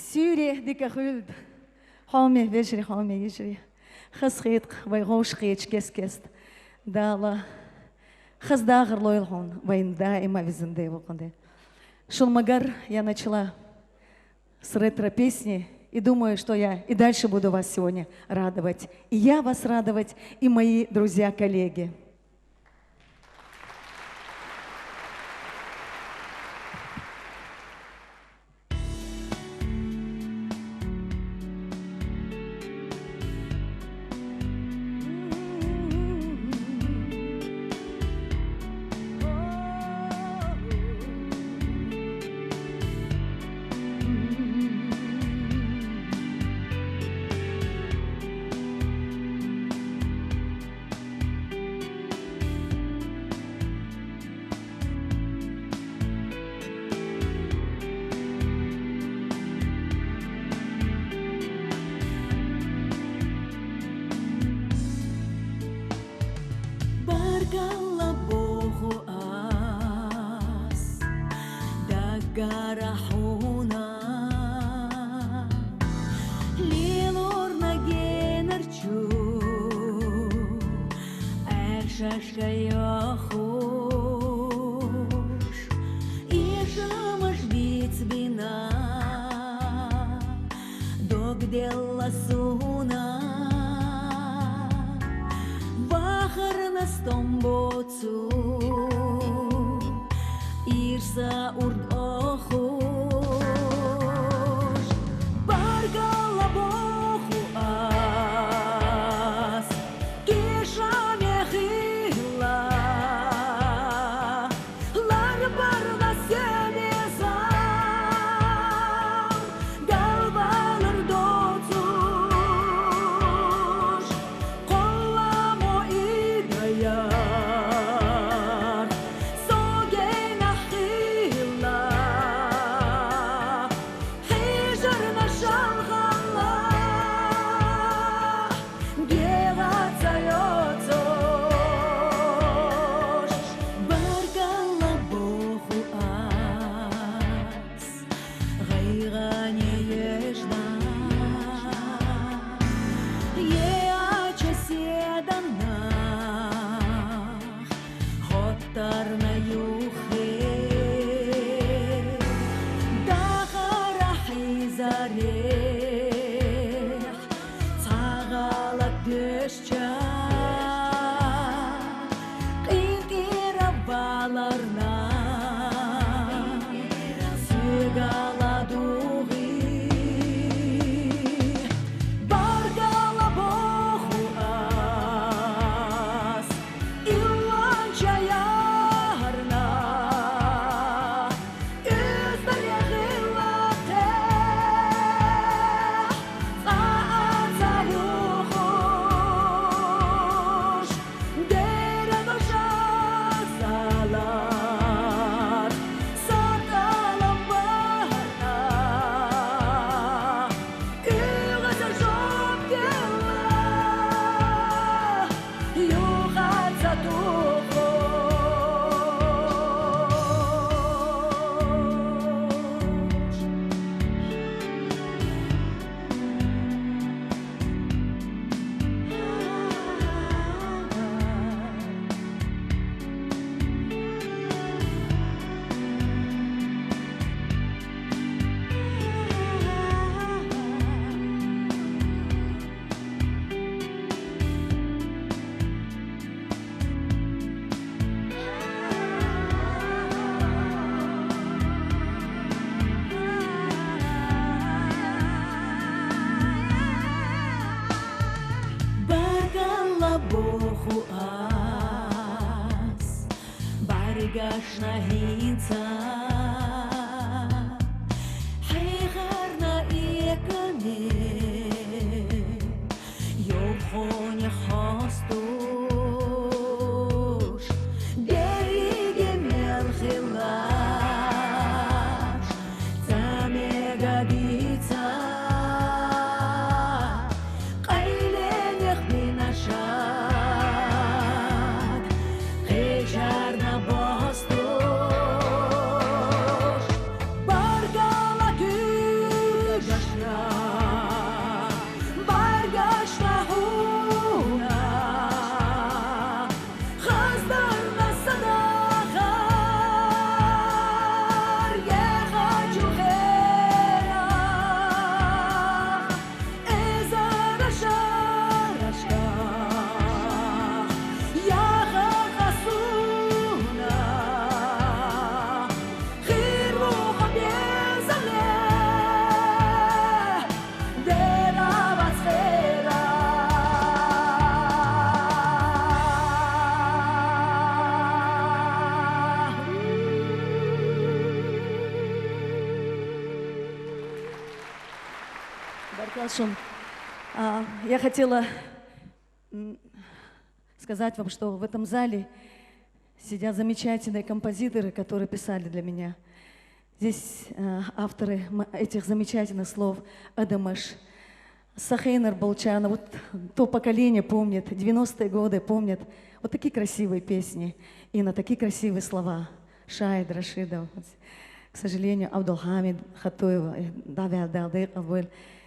Suri dikke huld. Hame vejri hame yejri. Khaskhit vaygosh khich keskest. Dala хаздагыр лойлгон вайн даима визинде воконде. Шулмагар я начала с ретро-песни и думаю, что я и дальше буду вас сегодня радовать. И я вас радовать, и мои друзья-коллеги. Bargalla Bogu as Dagarahuna Lilorna generchu Ershashkayahush Ishamash bitsbina Dogdella suna Stombocu Irsa urd ochush Bargala bochu as Kisha mechila Lar barna semezam Galvalar docu шнагинца хайгарна екане ёбхоне хостуш береге мелхилаш замегадица Баркалшун, я хотела сказать вам, что в этом зале сидят замечательные композиторы, которые писали для меня. Здесь авторы этих замечательных слов Адамаш, Сахейнер Болчана, вот то поколение помнит, 90-е годы помнят вот такие красивые песни и на такие красивые слова. Шаид Рашидов, к сожалению, Абдулхамид Хатуева,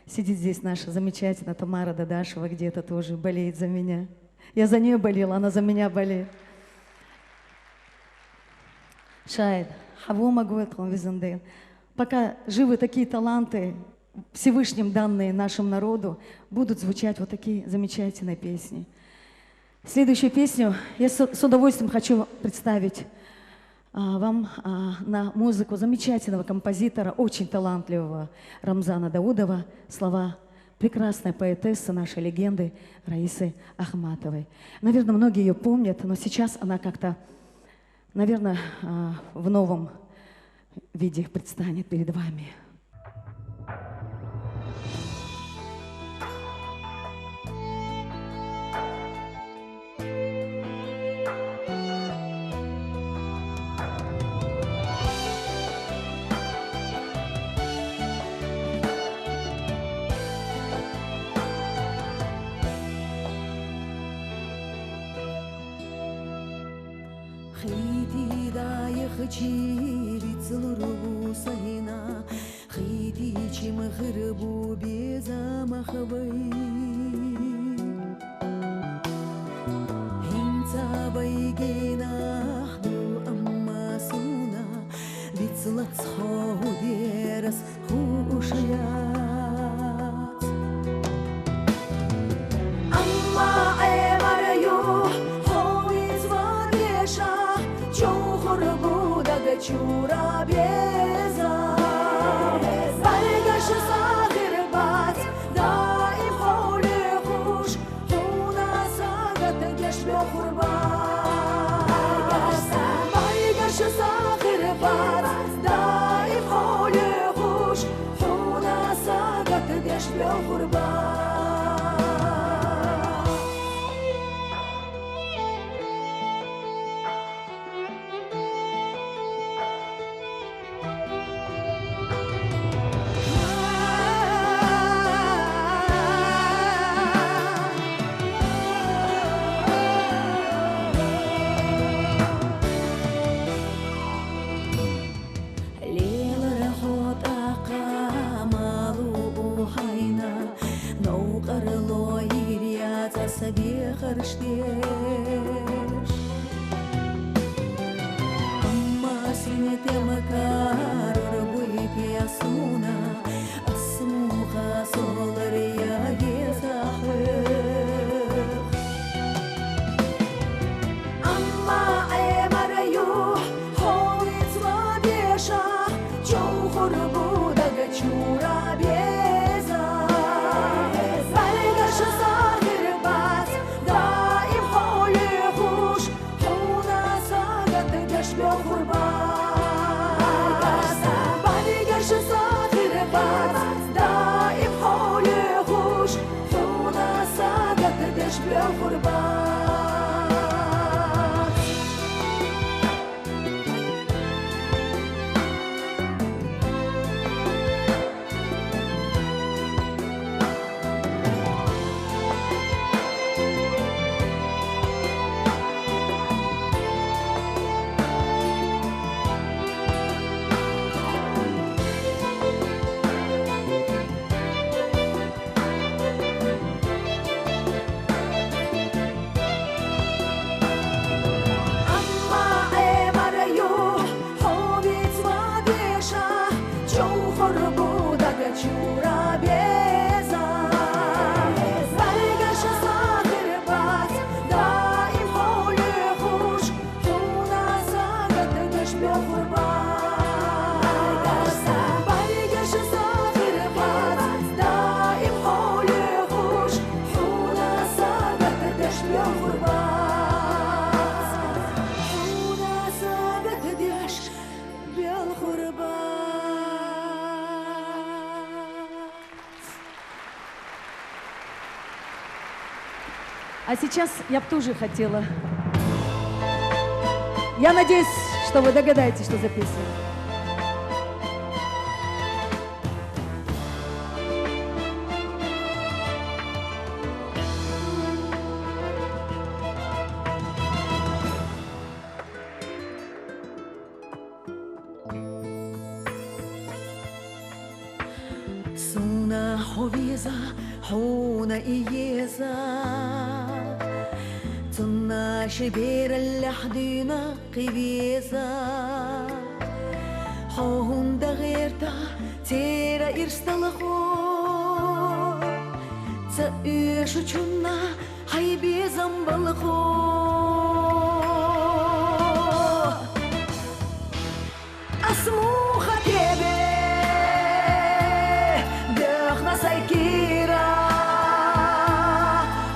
сидит здесь наша замечательная Тамара Дадашева, где-то тоже болеет за меня. Я за нее болела, она за меня болеет. Шаид, Хавума Гуэткон Визандейн. Пока живы такие таланты, Всевышним данные нашему народу, будут звучать вот такие замечательные песни. Следующую песню я с удовольствием хочу представить вам на музыку замечательного композитора, очень талантливого Рамзана Даудова, слова прекрасной поэтессы, нашей легенды Раисы Ахматовой. Наверное, многие ее помнят, но сейчас она как-то, наверное, в новом виде предстанет перед вами. خيتي دايخ تشيلي تزلربو صهينا خيتي تشي مغربو بيزا مخبي هنتا بيجينا خدو أما سونا بيتزلت خو ديرس هو شيات أما عمر يوح Чура беза, Байгаш сахирбат, да и холе хуш, Хуна сагат геш бехурбат. Байгаш сахирбат, да и холе хуш, Хуна сагат геш бехурбат. أما سنة مكار ربي بياسونا أسموها صغر يا جساخر أما عمر يوح حويت وديشا جوخر بودك جورا بيزا بلغش صاغر بات دائم حولي خوش حونا ساقت جشب غربة А сейчас я бы тоже хотела. Я надеюсь, что вы догадаетесь, что за песня. Суна ховиза, хуна иеза, цуна шибер лахдина кивиза, хун дагерта тера ирсталахо, ца ишучуна хайбезам балахо. Асмуха тебе. Сайкира,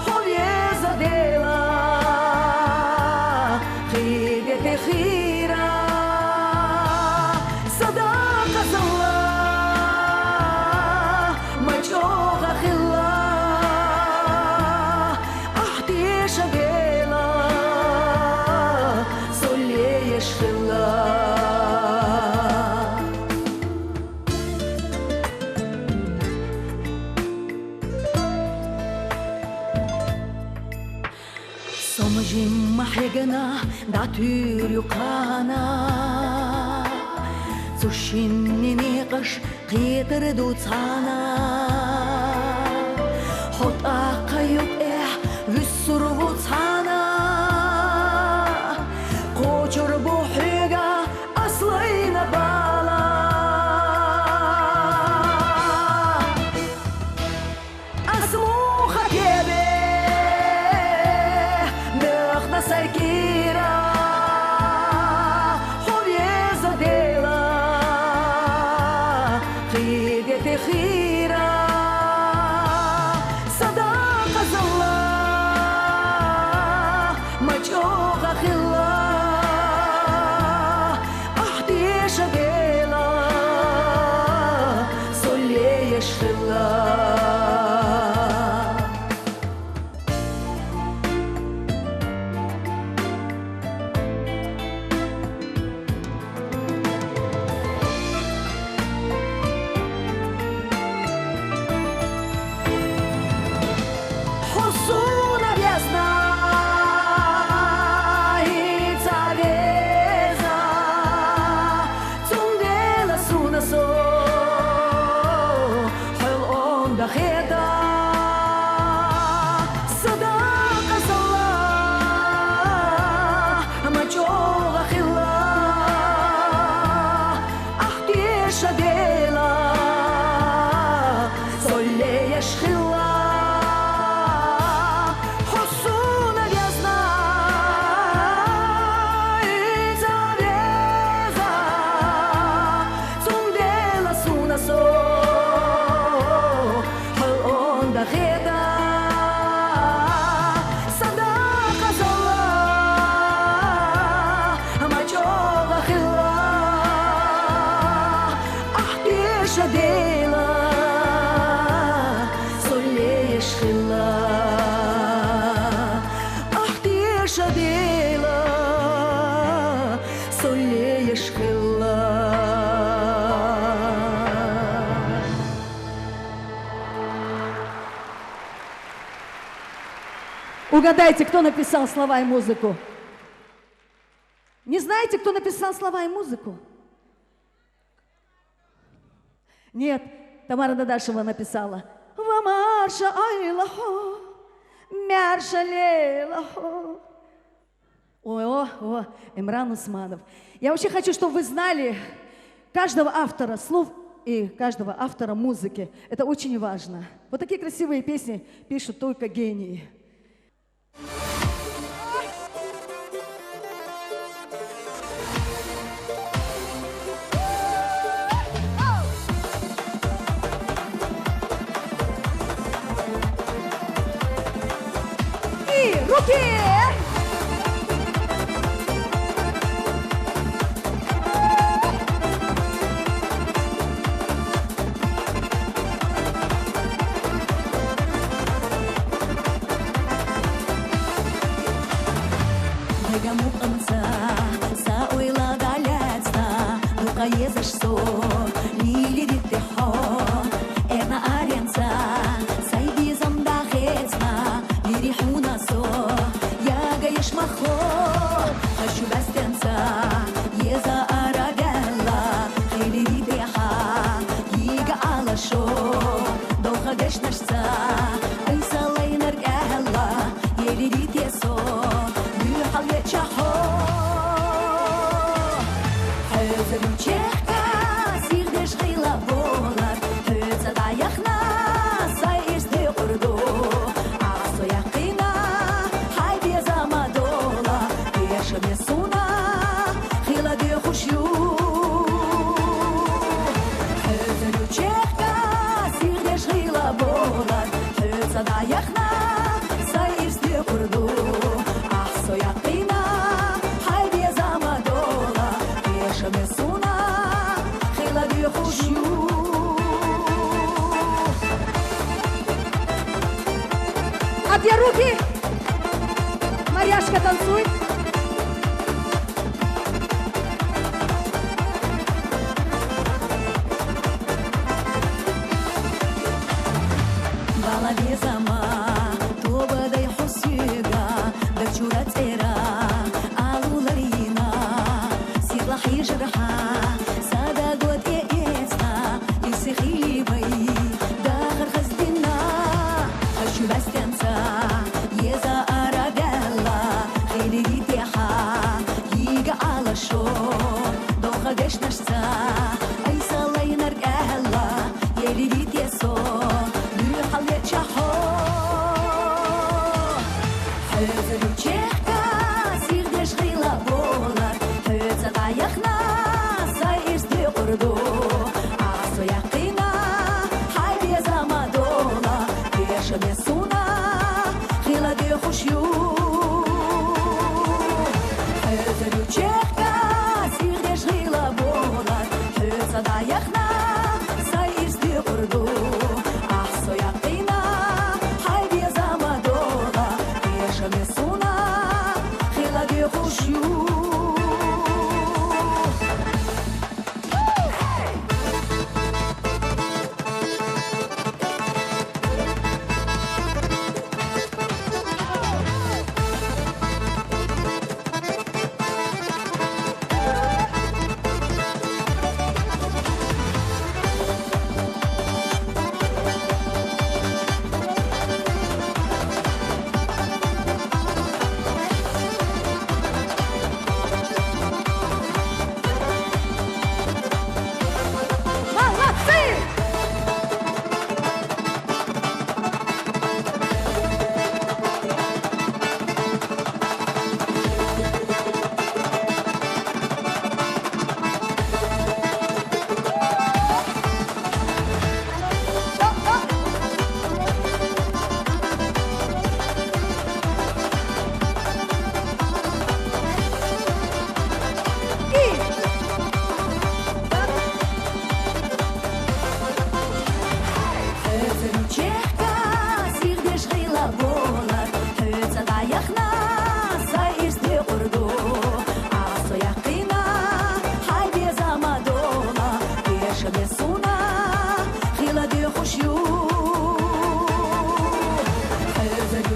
ховьеза дела, хиге хира, садака зала, мачога хила, ахтеша дела, солееш хила. Somjim mahegana datur yukana Zushinni niqash qitr dutsana Hot aqayuk vissur vutsana Qochur buhiga aslayna bala Asmuha kebe Сайкира, ховьеза дела, хиге хира, садака зала, мачога хила, ахтеша дела, солееш хила. Угадайте, кто написал слова и музыку? Не знаете, кто написал слова и музыку? Нет, Тамара Дадашева написала. Вамарша айлахо, мярша лейлахо. О, Эмран Усманов. Я вообще хочу, чтобы вы знали каждого автора слов и каждого автора музыки. Это очень важно. Вот такие красивые песни пишут только гении. И руки! езашсо лили дитехо эна аренца сайдизам да хецна лирихуна со яга ешмахо хочу бастенца еза арагела хили дитеха ига алашо доха гешнашца айсалайнар гала ели дитесо бюхал ячахо Чехка, сирдеш хила болар, хөца да яхна, сай исте урду, асо яхина, хай без амадола, пеша месуна, хила де хушю. Хөца чехка, сирдеш хила болар, höca da яхна, сай исте урду, асо яхина, хай без амадола, пеша месуна. А где руки? Марьяшка, танцуй. Балави зама, тобадай хусига, дачура цера, алуларина, сила хижраха. Гешнашца, айсалайнар гала, ели дитесо, бюхал ячахо. Хөзру чехка, сирдеш хила болар, хөца да яхна, сай исте урду, асо яхина, хай без амадола, пеша месуна, хила де хушю. Höza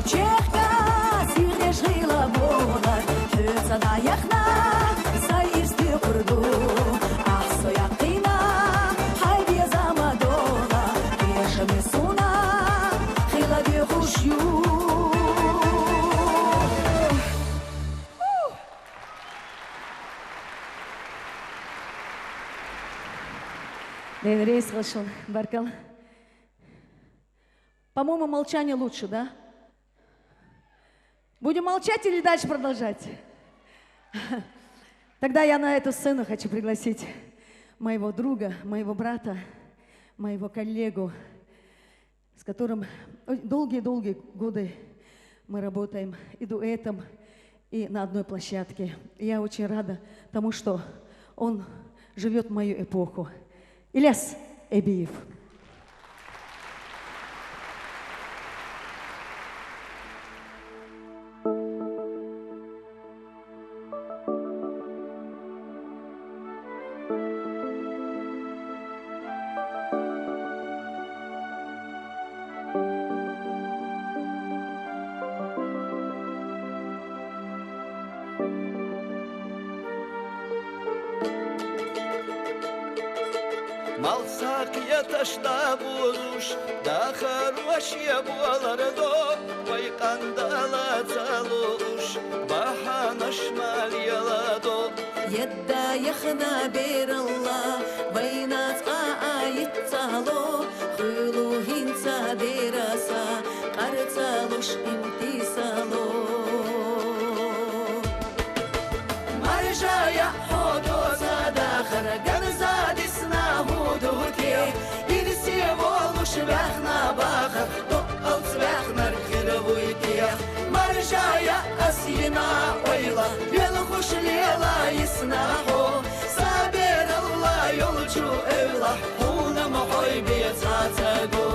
чехка, сирдеш хила болар, höza да яхна, сай исте урду, асо яхина, хай без амадола, пеша месуна, хила де хушю. Рейс слышал, Баркал. По-моему, молчание лучше, да? Будем молчать или дальше продолжать? Тогда я на эту сцену хочу пригласить моего друга, моего брата, моего коллегу, с которым долгие-долгие годы мы работаем и дуэтом, и на одной площадке. И я очень рада тому, что он живет в мою эпоху. Ильяс Эбиев. Mal sakıya taşla buluş Dağar başıya bualardo Vay kandala zaluş Bahanaşmal yalado Yedda yakhna bir Allah Baynat ayet talo Khulu hinsa derasa Qartalush imtisalo Marjaya hodoza dakhar Ganzadisna huduti İrsi volmuş vəxna baxır Doğal svəxnar xirvuytiya Marjaya asina oyla Yolu xuş lela isnaho Sabir Allah yolcu evla Huna muhaybiyet atago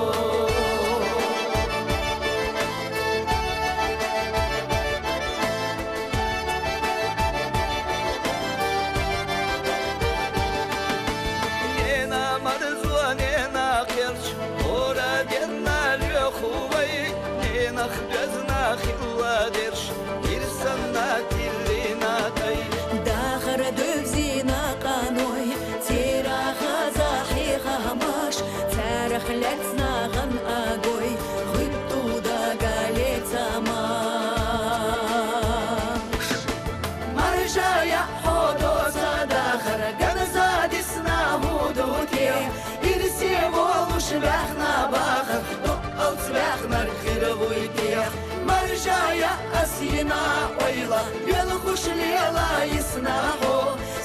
داخر دفزينا قانوي تيرا خزا حيخا هماش تارخ لتنا غن أقوي خدو دا قاليتا ماش مرجايا حودو داخر قنزا دسنا هودوتي إرسي والوش بخنا باخر نقل تبخنا الخيرويتي Marjaya asina oyla Yol kuş lela isnaho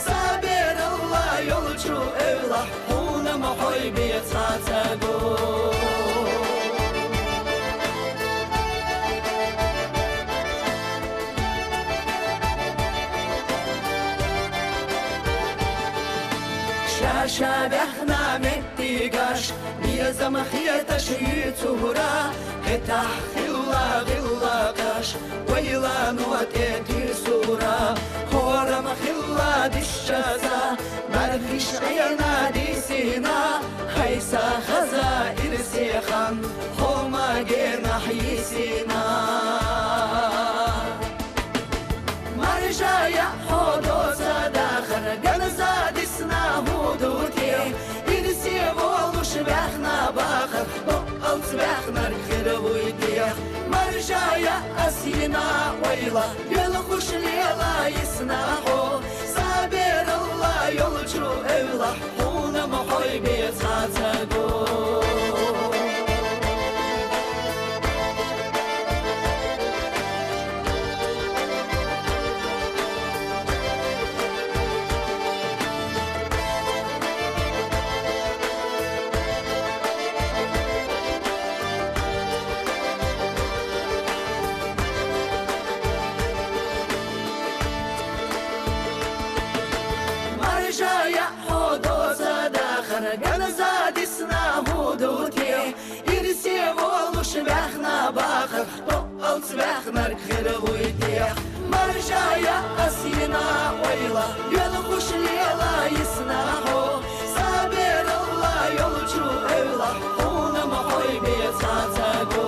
Sabir Allah yolcu evla Huna muhaybiyet atago Şaşa behna mettigaş Niyazam khiyataş yutura Hetah khilla khilla kaş Waylan wateti sura Horam khilla dishaza Marfish ayna disina Haysa khaza irsi khan Homa gena hisina Marjaya hodoza dakhar Ganza disna huduti İrsi volmuş vəxna baxır Doğal svəxnar xirvuytiya Marjaya asina oyla Yol xuş lela isnaho Sabir Allah yolcu evla Huna muhaybiyet atago Marjaya hodoza dakhar Ganza disna huduti İrsi volmuş vəxna baxır Doğal svəxnar xirvuytiya Marjaya asina oyla Yol xuş lela isnaho Sabir Allah yolcu evla Huna muhaybiyet atago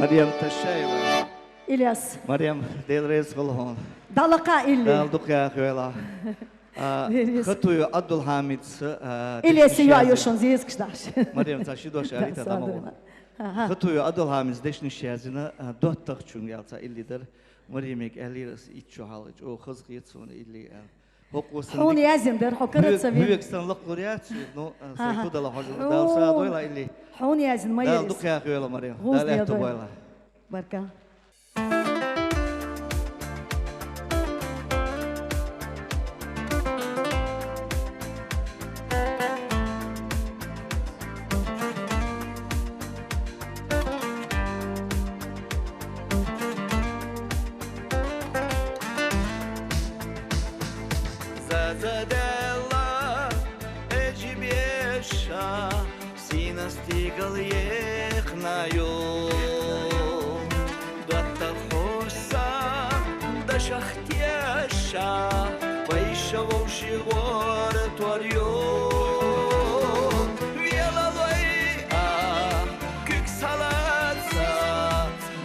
Meryem Taşayeva İlyas Meryem Delrez Gulhon Dalaka illi Daldık ya khwela Khatuyu Abdulhamid İlyas yuayuşun ziyiz kışdaş Meryem Taşidoş arita tamam Khatuyu Abdulhamid deşniş yazına Dottaq çün yalsa illidir Meryem'ek eliris içu halıç O kız giyetsun illi Hon yazındır hokarat sabi Büyük sanlık kuriyat No saykuda la hocam Dalsa doyla illi Hon yazın mayeriz Daldık ya khwela Meryem Huz Dal diye ehtu doyla. boyla Barka Zadadella ejibesha Sinastigal yeknayo Datta khosa da shakhtiasha Vaisha voshi war twaryo Viela loy kük salatsa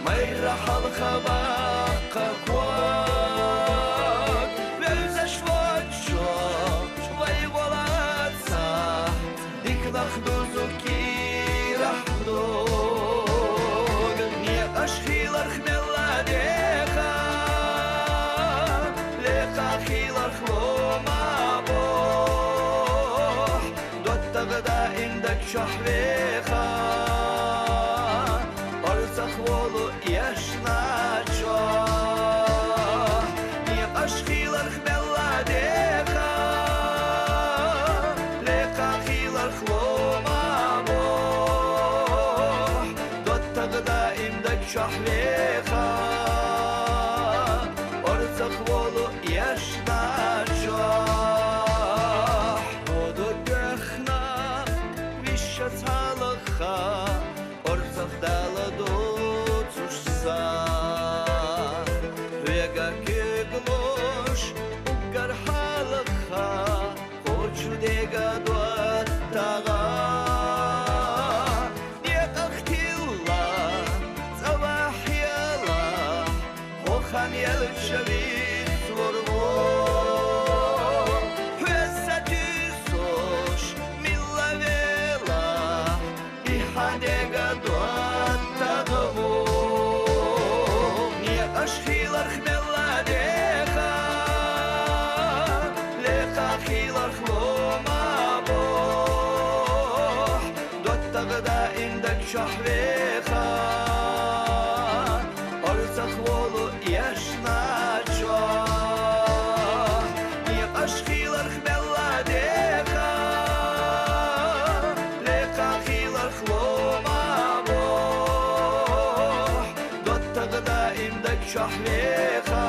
Mayra halka bakka kuat Belze şvat şvat Vay volatsa Diknах duzuki rahdod Nie aşhilar khmella deha Leha khilar khloma boh Dottagda indak şahveha Arzak volu yaşna çoh Nie aşhilar khmella deha Leha khilar khloma boh Dottagda indak şahveha Arzak volu yaşna çoh Odu dökhna vişşat halakha Arzak dala doçuşsa Rega kegloş garhalakha Hoçu dega duattaga Nie aktilla Zawahyala Hohan yelçavit zvorvo Hüessatisoş millavela İhadega duattagavo Nie aşhilar khmella deha Leha khilar khloma boh Dottagda indak şahveha Arzak volu yaşna çoh Nie aşhilar khmella deha Leha khilar khloma boh Dottagda indak şahveha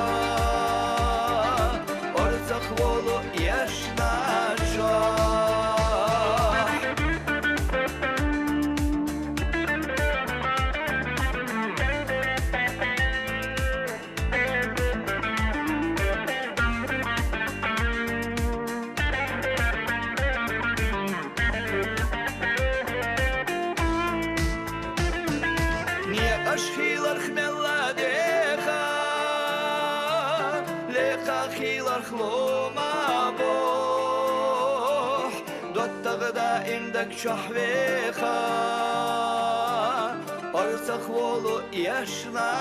Arzak volu yaşna çoh Nie aşhilar khmella deha Leha khilar khloma boh Dottagda indak şahveha Arzak volu yaşna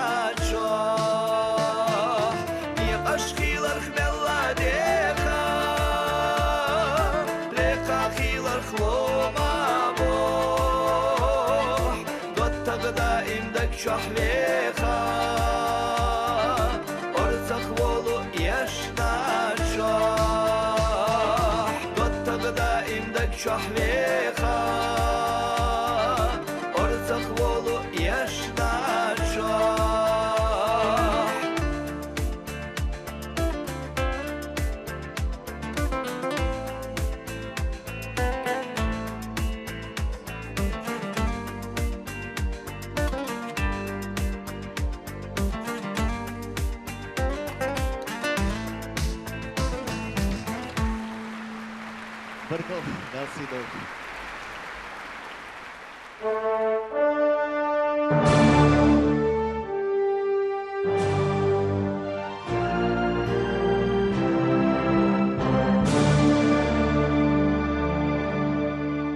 çoh Nie aşhilar khmella deha Leha khilar khloma boh Dottagda indak şahveha Arzak volu yaşna çoh Dottagda indak şahveha Arzak volu yaşna çoh Barkal, merci donc.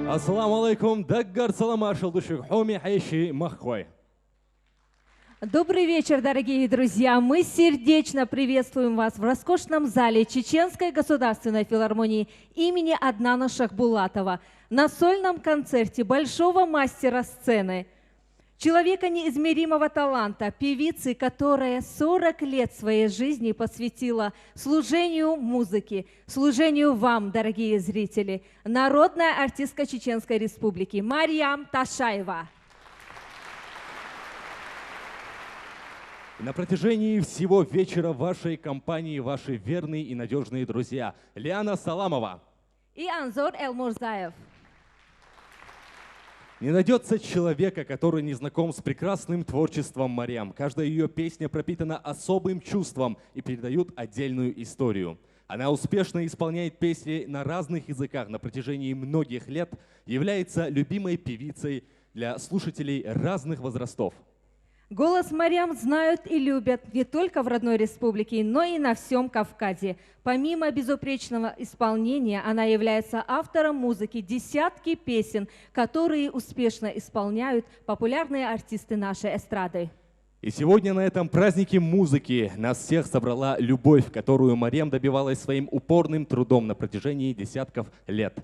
Ассаламу алейкум, даггар салама шалдушек, хоми хайши маххой. Добрый вечер, дорогие друзья! Мы сердечно приветствуем вас в роскошном зале Чеченской государственной филармонии имени Аднана Шахбулатова на сольном концерте большого мастера сцены, человека неизмеримого таланта, певицы, которая 40 лет своей жизни посвятила служению музыки, служению вам, дорогие зрители, народная артистка Чеченской Республики Марьям Ташаева. На протяжении всего вечера в вашей компании ваши верные и надежные друзья Лиана Саламова И Анзор Элмурзаев. Не найдется человека, который не знаком с прекрасным творчеством Марьям. Каждая ее песня пропитана особым чувством и передает отдельную историю. Она успешно исполняет песни на разных языках на протяжении многих лет, является любимой певицей для слушателей разных возрастов. Голос Марьям знают и любят не только в родной республике, но и на всем Кавказе. Помимо безупречного исполнения, она является автором музыки десятки песен, которые успешно исполняют популярные артисты нашей эстрады. И сегодня на этом празднике музыки нас всех собрала любовь, которую Марьям добивалась своим упорным трудом на протяжении десятков лет.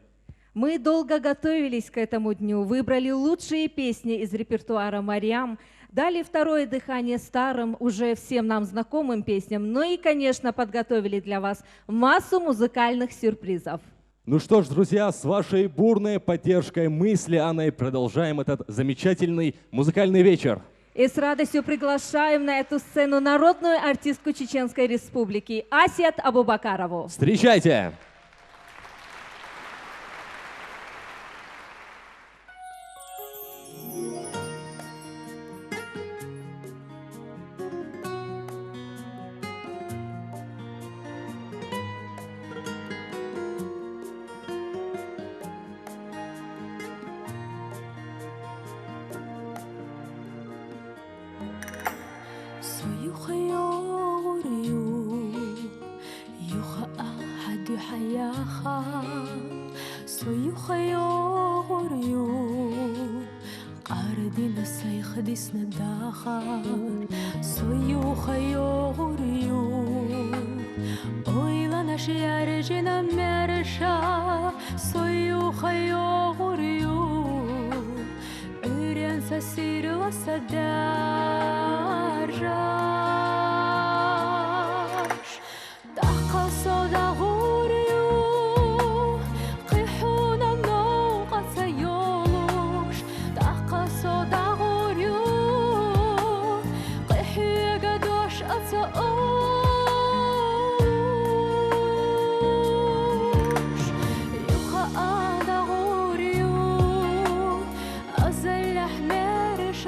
Мы долго готовились к этому дню, выбрали лучшие песни из репертуара Марьям, дали второе дыхание старым, уже всем нам знакомым песням, ну и, конечно, подготовили для вас массу музыкальных сюрпризов. Ну что ж, друзья, с вашей бурной поддержкой мы с Лианой продолжаем этот замечательный музыкальный вечер. И с радостью приглашаем на эту сцену народную артистку Чеченской Республики Асият Абубакарову. Встречайте!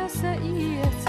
سئيت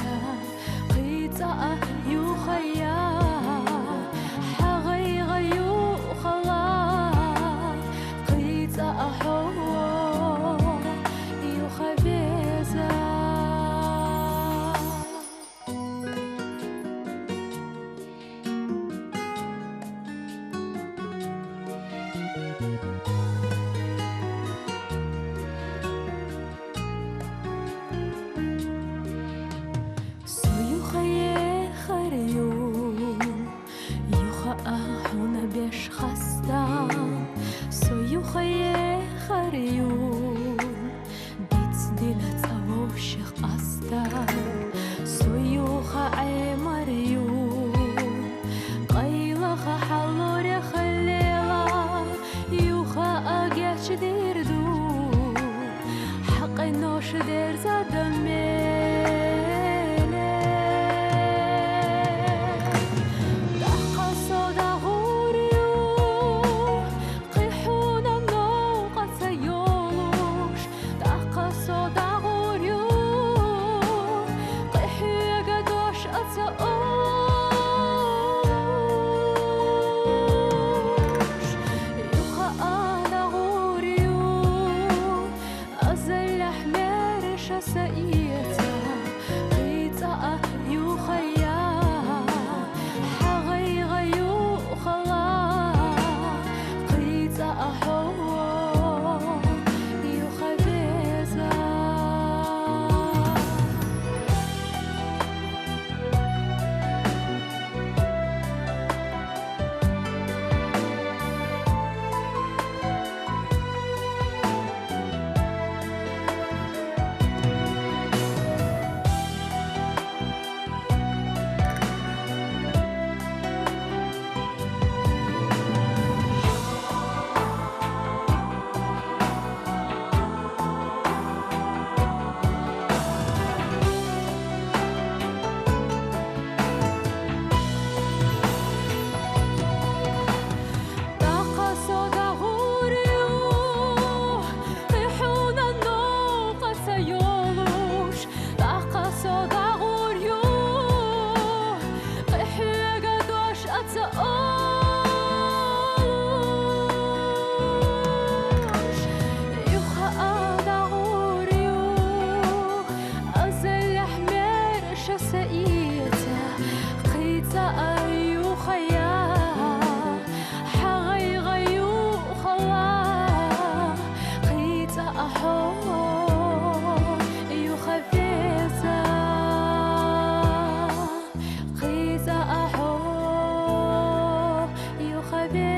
سئيته قيت أيو خيا حغي غيو خلا قيت أحو أيو خفيته قيت أحو أيو خفيته.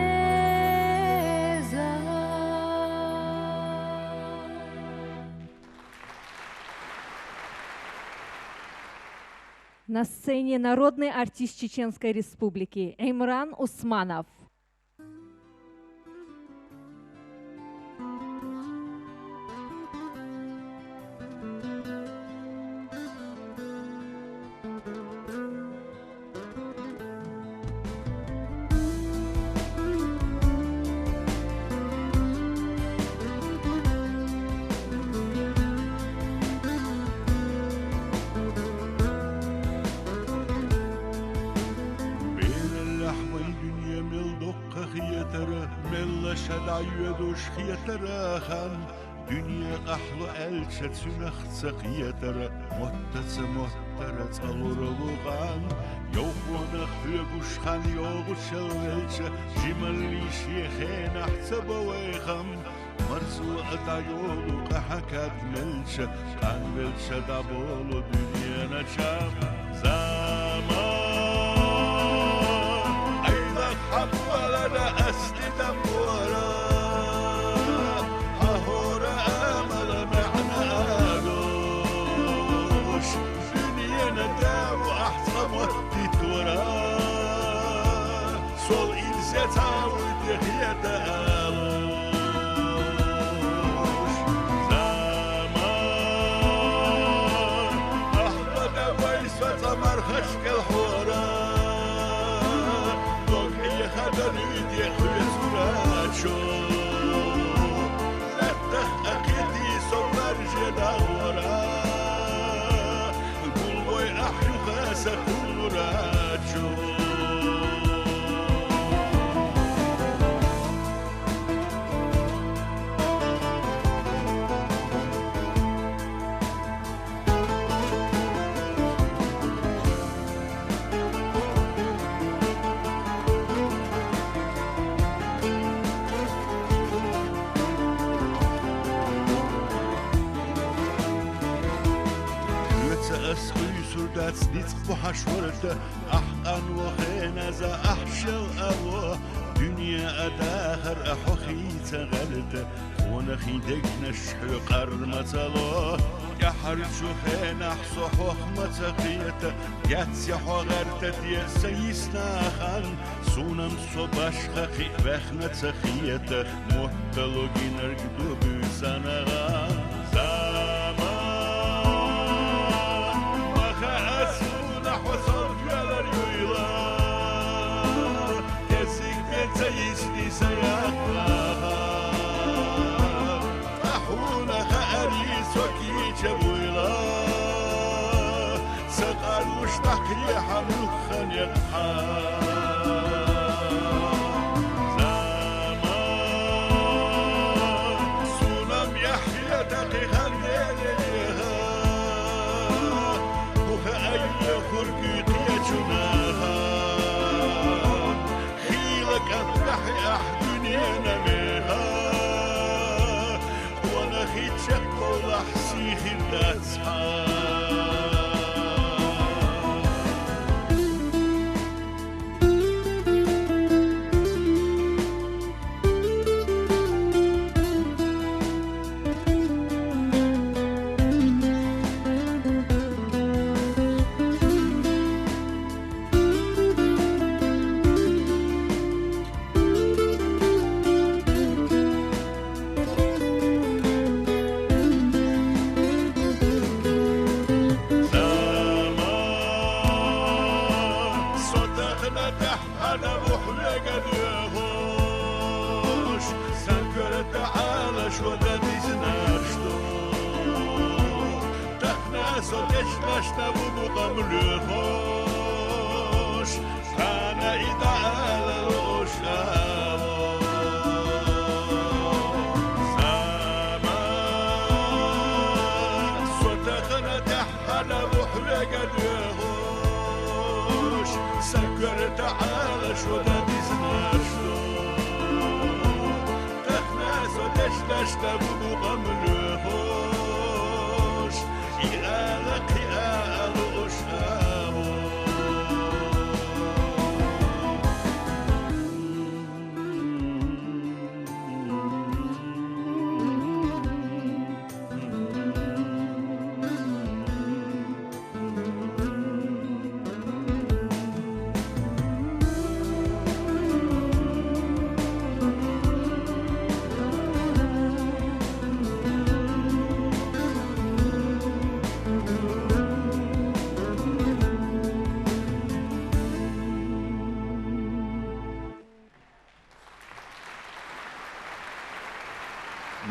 На сцене народный артист Чеченской Республики Эмран Усманов. Dünya ahlı elçe tünəxçək yetərə Mottəçə mottərəç alır oluğan Yox onaq hüquşxan yoğu çəlvəlçə Ciməli şiyxən axçə bəvəyxam Marzu əda yolu qəhəkət melçə Qanvelçə dabolu dünyana çam Zaman Aylaq habbalara əslidən buara Sol ilse tavırdı hiyete alış Zaman Ahbada vaysa tamar haşkel hora Dog iyi hadarı diye hüyesuraço Lettah akidi solar jedavara Gul boy ahyu khasa kuluraço Surdat nitq bu haşvırdı Ahqan ve xenaza ahşel avo Dünya adahır ahokhice galdı ونخي دقنش قرمتلو يحرجو خينح صحوح متقيته ياتسي حغرتت يسيسنا خان سونم صباش خخي بخنا تخيته محتلو جنرقدو بيسانا غان يا حملخن زمان سونم يحيى دقيقا ليلها وخأي خرقي قيتشناها خيلك أطلحي أحدني نميها وانا خيتشك ولحسي خلاتها قد سكر تعالى شو ده بيزنا شو تخناس ودشتش تبو غمر هوش يغالق يغالق شامو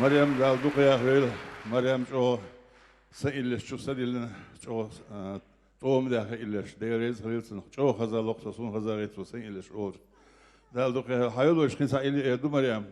مريم دالدوق يا خيل مريم شو سئلش شو سديلنا شو توم ده إلش ديريز خيلسن شو خزا لقطة سون خزا ريت وسئلش أور دالدوق يا حيل وش خين سئل يدو مريم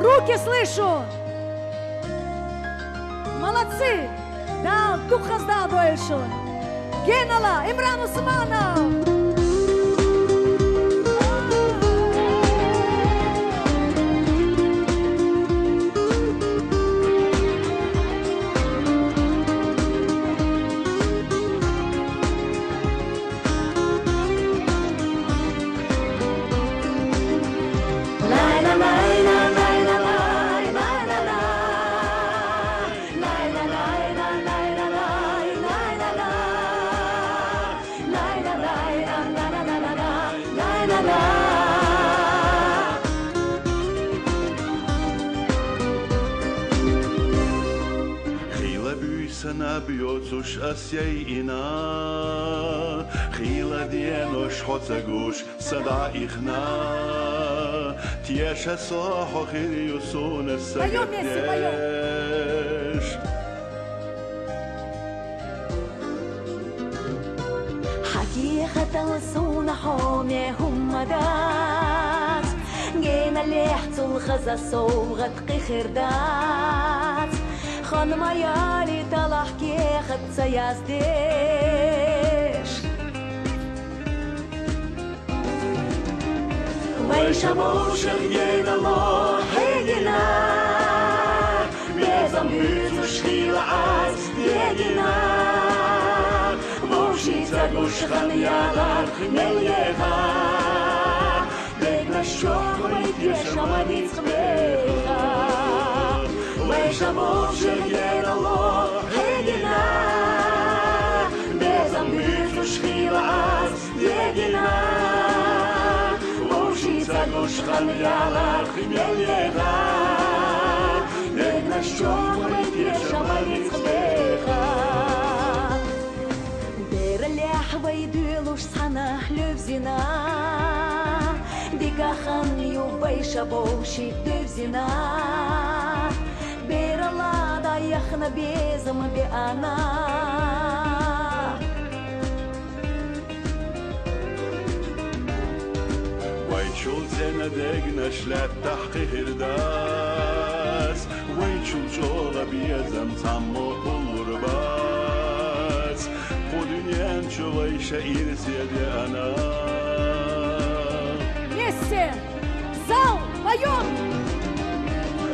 Руки слышу! Молодцы! Да, дух раздал дольше! Генала, Имран Усманов! Бьёцуш осейна, хила денош хоцагуш сада ихна, тиеша сохо хириусуна сагадеш. حقيقة وصونا حومي هم دات جينا اللي يحتو الخزا صوغت قخر دات خانم يالي طلع كي خد سيازديش ويش موشخ جينا الله هيجنا بيزم بيزو شخيل عاز يجنا موشي تاقوش خميالار مليها بدنا الشوق ويديش عماني تخبيها ويش موشخ جينا الله هيجنا بيزم بيزو شخيل عاز يجنا موشي تاقوش خميالار مليها بدنا الشوق ويديش عماني تخبيها ويدلوش صحنا لبزنا ديكا خان يوبيش بوشي لبزنا بير الله ضيخنا بيزم بأنا ويشول زينا دقنا شلات تحقيق الداس ويشول جوغا بيزم تمو قرباس ودنيان شويش إيرس يدي أنا Вместе! Зал! Поем!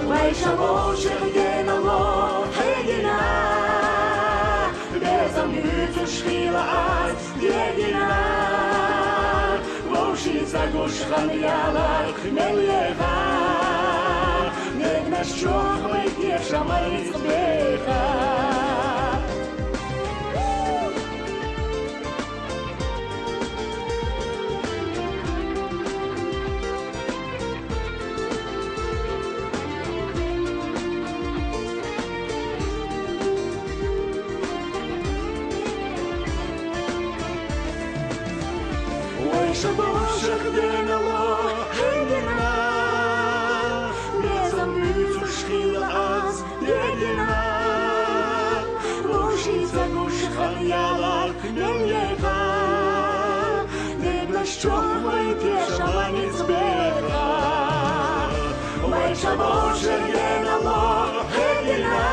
ويش موشخ جينا الله هيجنا بيزم بيزو شخيل عاز يجنا موشي زاقوش خميالار مليها نجنا الشوق ويديش عمريز بيها Шабошек денало хендина Безам бюцу шхила аз дедина Лошица гушхан ялак нельеха Дебла щохвай тешаванец беха Ой шабошек денало хендина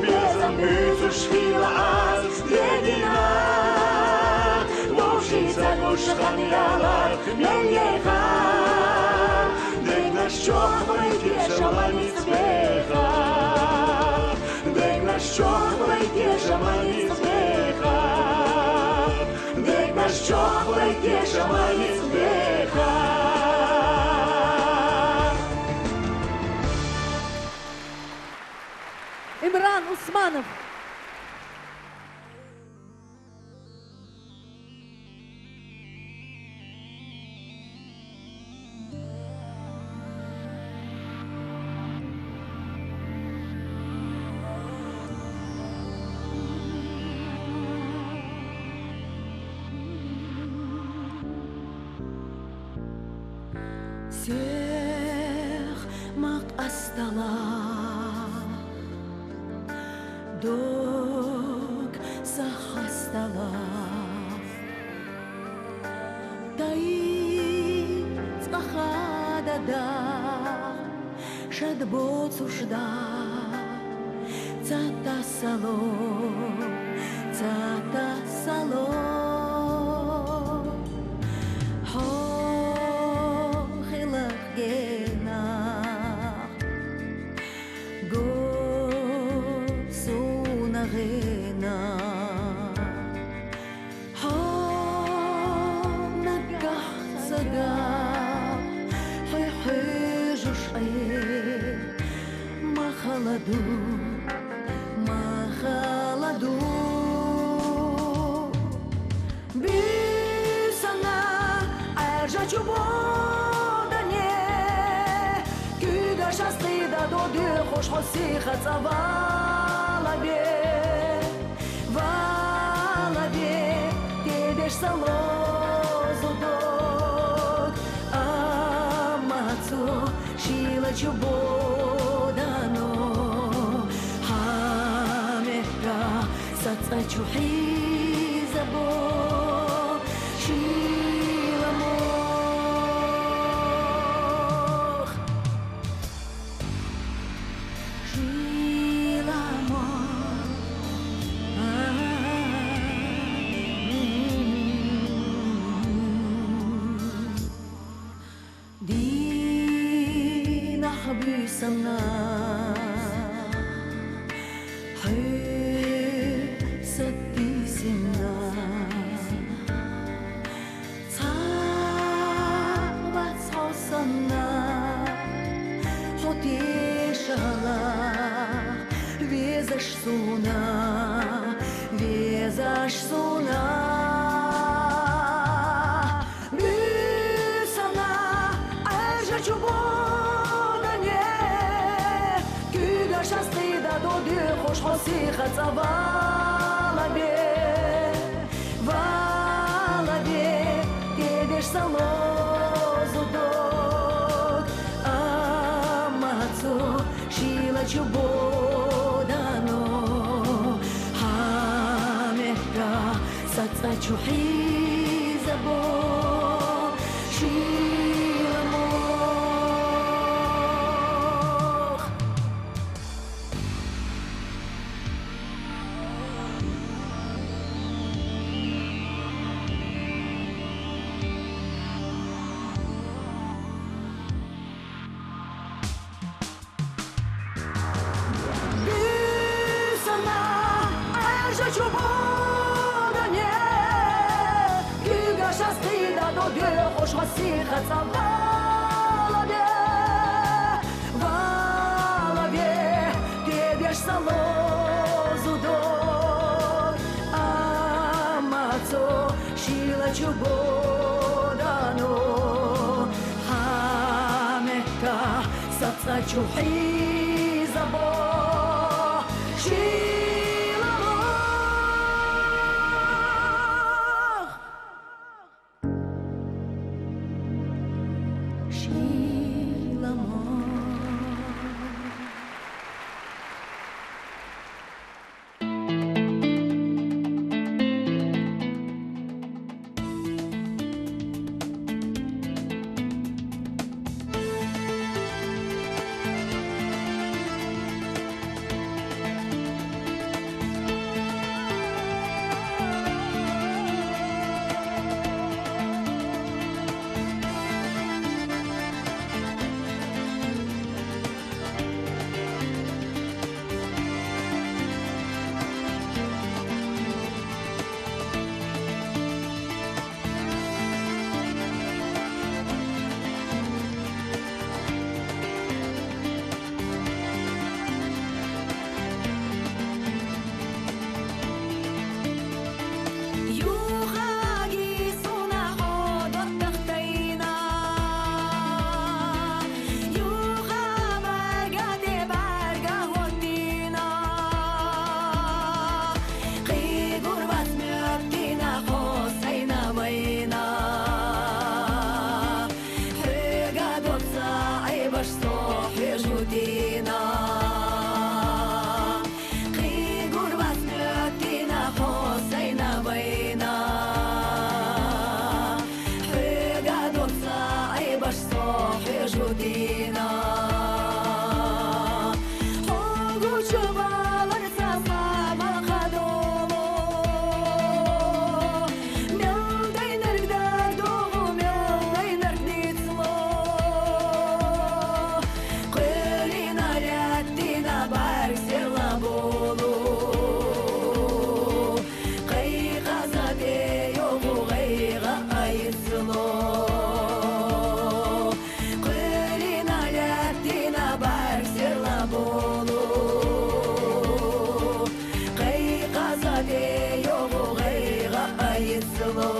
Безам бюцу шхила аз дедина Шхан ялак нельеха Дегна щохвай тешаванец беха Дегна щохвай тешаванец беха Дегна щохвай тешаванец беха Имран Усманов. Сех мак астала Док сахастала Таи цахадада Шадбо цужда Цата сало Цата сало Махаладу Бисана Айжачу бодане Күда шастыда доды хош хоси хацавалабе Валабе Кедеш салозудок Амацу Шилачу бодано Сацачу хизабо Шиламох Шиламох Дина хабисана Везаш суна Бюсана Айжачу бодане Күда шастыда доды хош хоси хацавалабе Валабе Кедеш салозудок Амацу Шилачу бодано Сацачу хизабо Шиламох Бисана Айжачу бодане Күга шастыда доды хош хоси хацавалабе Валабе Кедеш салозудок Амацу Шилачу бодано Хамека Сацачу хизабо рутина. Огучу баларца сама ходолу. Мелдай нергда дугу, мелдай нергдицло. Кылина ряттина бар села болу. Кайга заде йогу гайга айсыло. Кылина ряттина бар села болу. Кайга заде йогу гайга айсыло.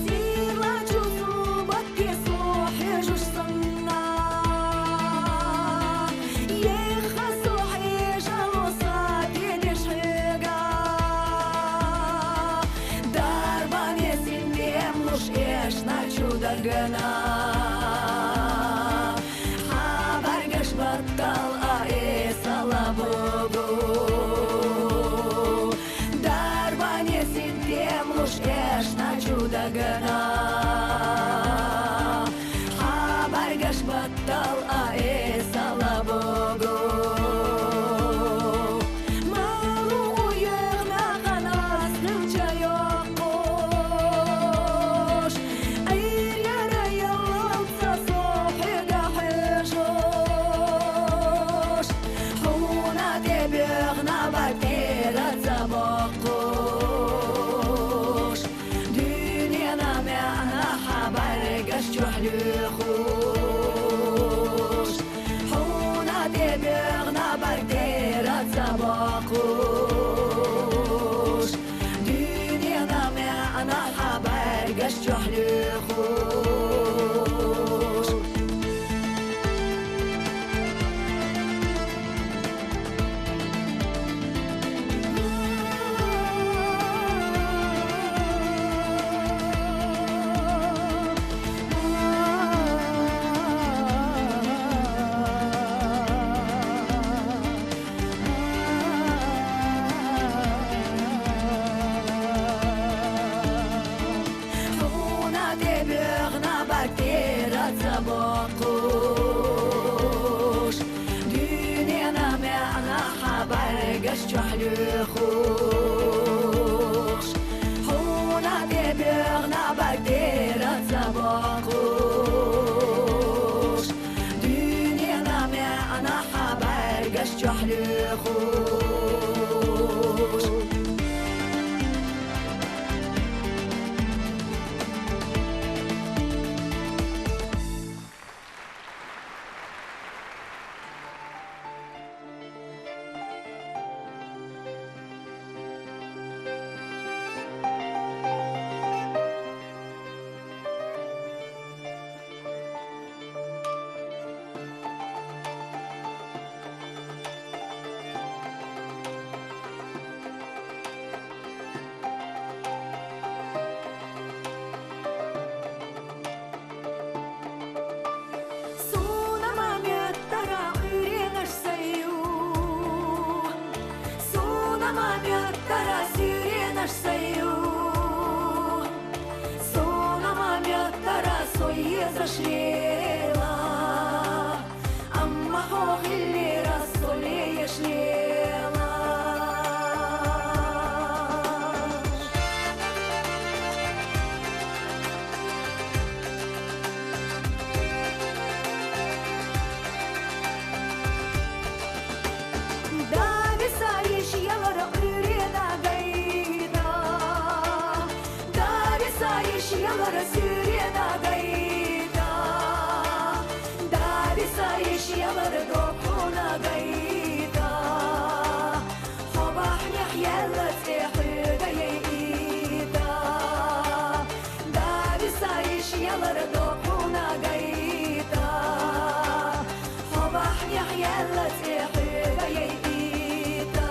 Сила чувству бакесу хижуш санна. Еха сухи жалоса педеш хега. Дарбане синдем луш еш на чудо гына. Хабаргаш баттал ае сала Богу. Дарбане синдем луш еш на чудо гына. Хабаргаш баттал ае сала Богу. Малу уйгна канас нылча yok koş. Ayr yara yalınsa sohiga hijoş. Huna debigna bakera zabokoş. Dünyana mehna habargaş çohlukhoş. Huna debigna bakera zabokoş. Dünyana mehna habargaş çohlukhoş. Huna debigna bakera zabokoş. Dünyana mehna habargaş çohlukhoş. Huna debigna bakera zabokoş. Dünyana mehna habargaş çohlukhoş. Суна маметтара үйреніш саю. Суна маметтара сүйреніш саю. Суна маметтара сойе зашлела. Амма хохиллера солее шлела. Davi sayış yalara ürena gayda. Davi sayış yalara sürena gayda. Davi sayış yalara dokuna gayda. Habah yahyalla tehüda yeyda. Davi sayış yalara dokuna gayda. Habah yahyalla tehüda yeyda.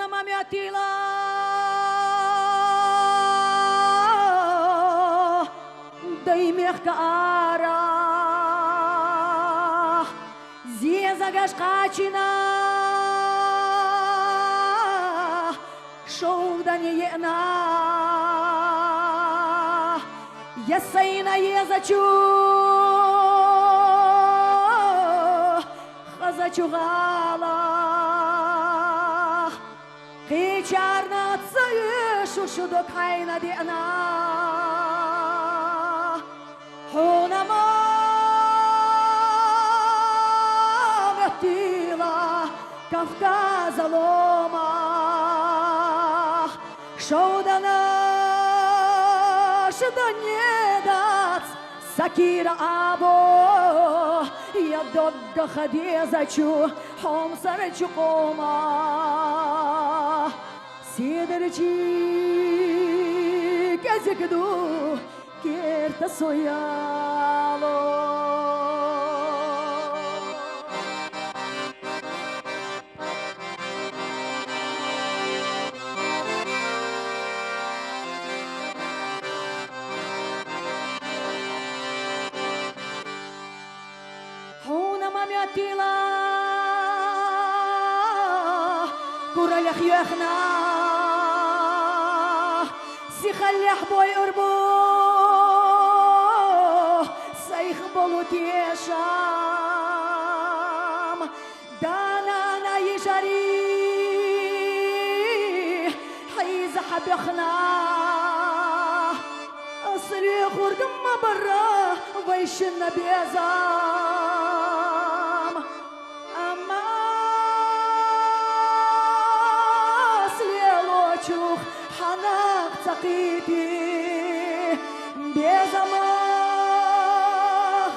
حونا ما مياتيلا دايميخ كارا زيزا قاشقاتشنا شوداني يئنا يسينا يزچو خزچو غالا قيچارنا تسيشو شدو كاينا دينا حونا ما متيلا كافكاز لوما شودنا شدنيدات سكيرة أبو يا دق خديزة حوم سرچو قوما سيدرچي كزكدو كيرتا سويالو حونا ما مياتيلا كورا يخيخنا سيخلي حبوي أربو سيخ بلوتيشام دانا نا يجري حيز حبخنا أصري خردم برا ويشنا بيزام أما سليلوچوخ حناق تقيتي بيزما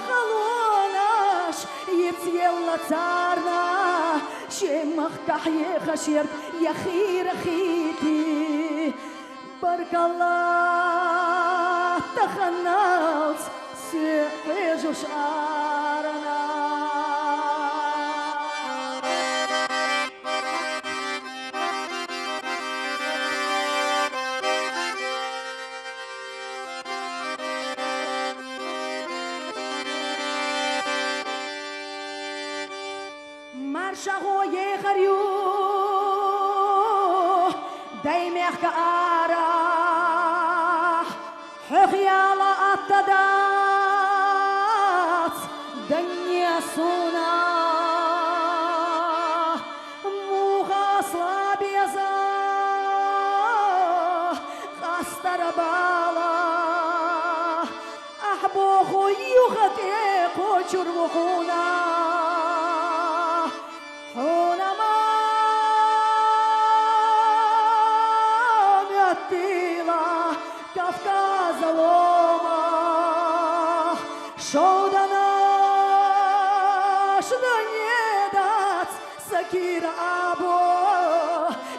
خلوناش يتيلا تارنا شمخ كحي خشير يا خير خيتي بارك الله تخناس سيحيجو شعرنا مرشغو يخريو دايميخ كارا حخيالا أتدات دنيا سونا مغاصلا بيزا خاستر بالا أحبوخو يغتيقو شربخونا حونا ما مياتيلا كافكاز لوما شودنا شدنيدات سكير أبو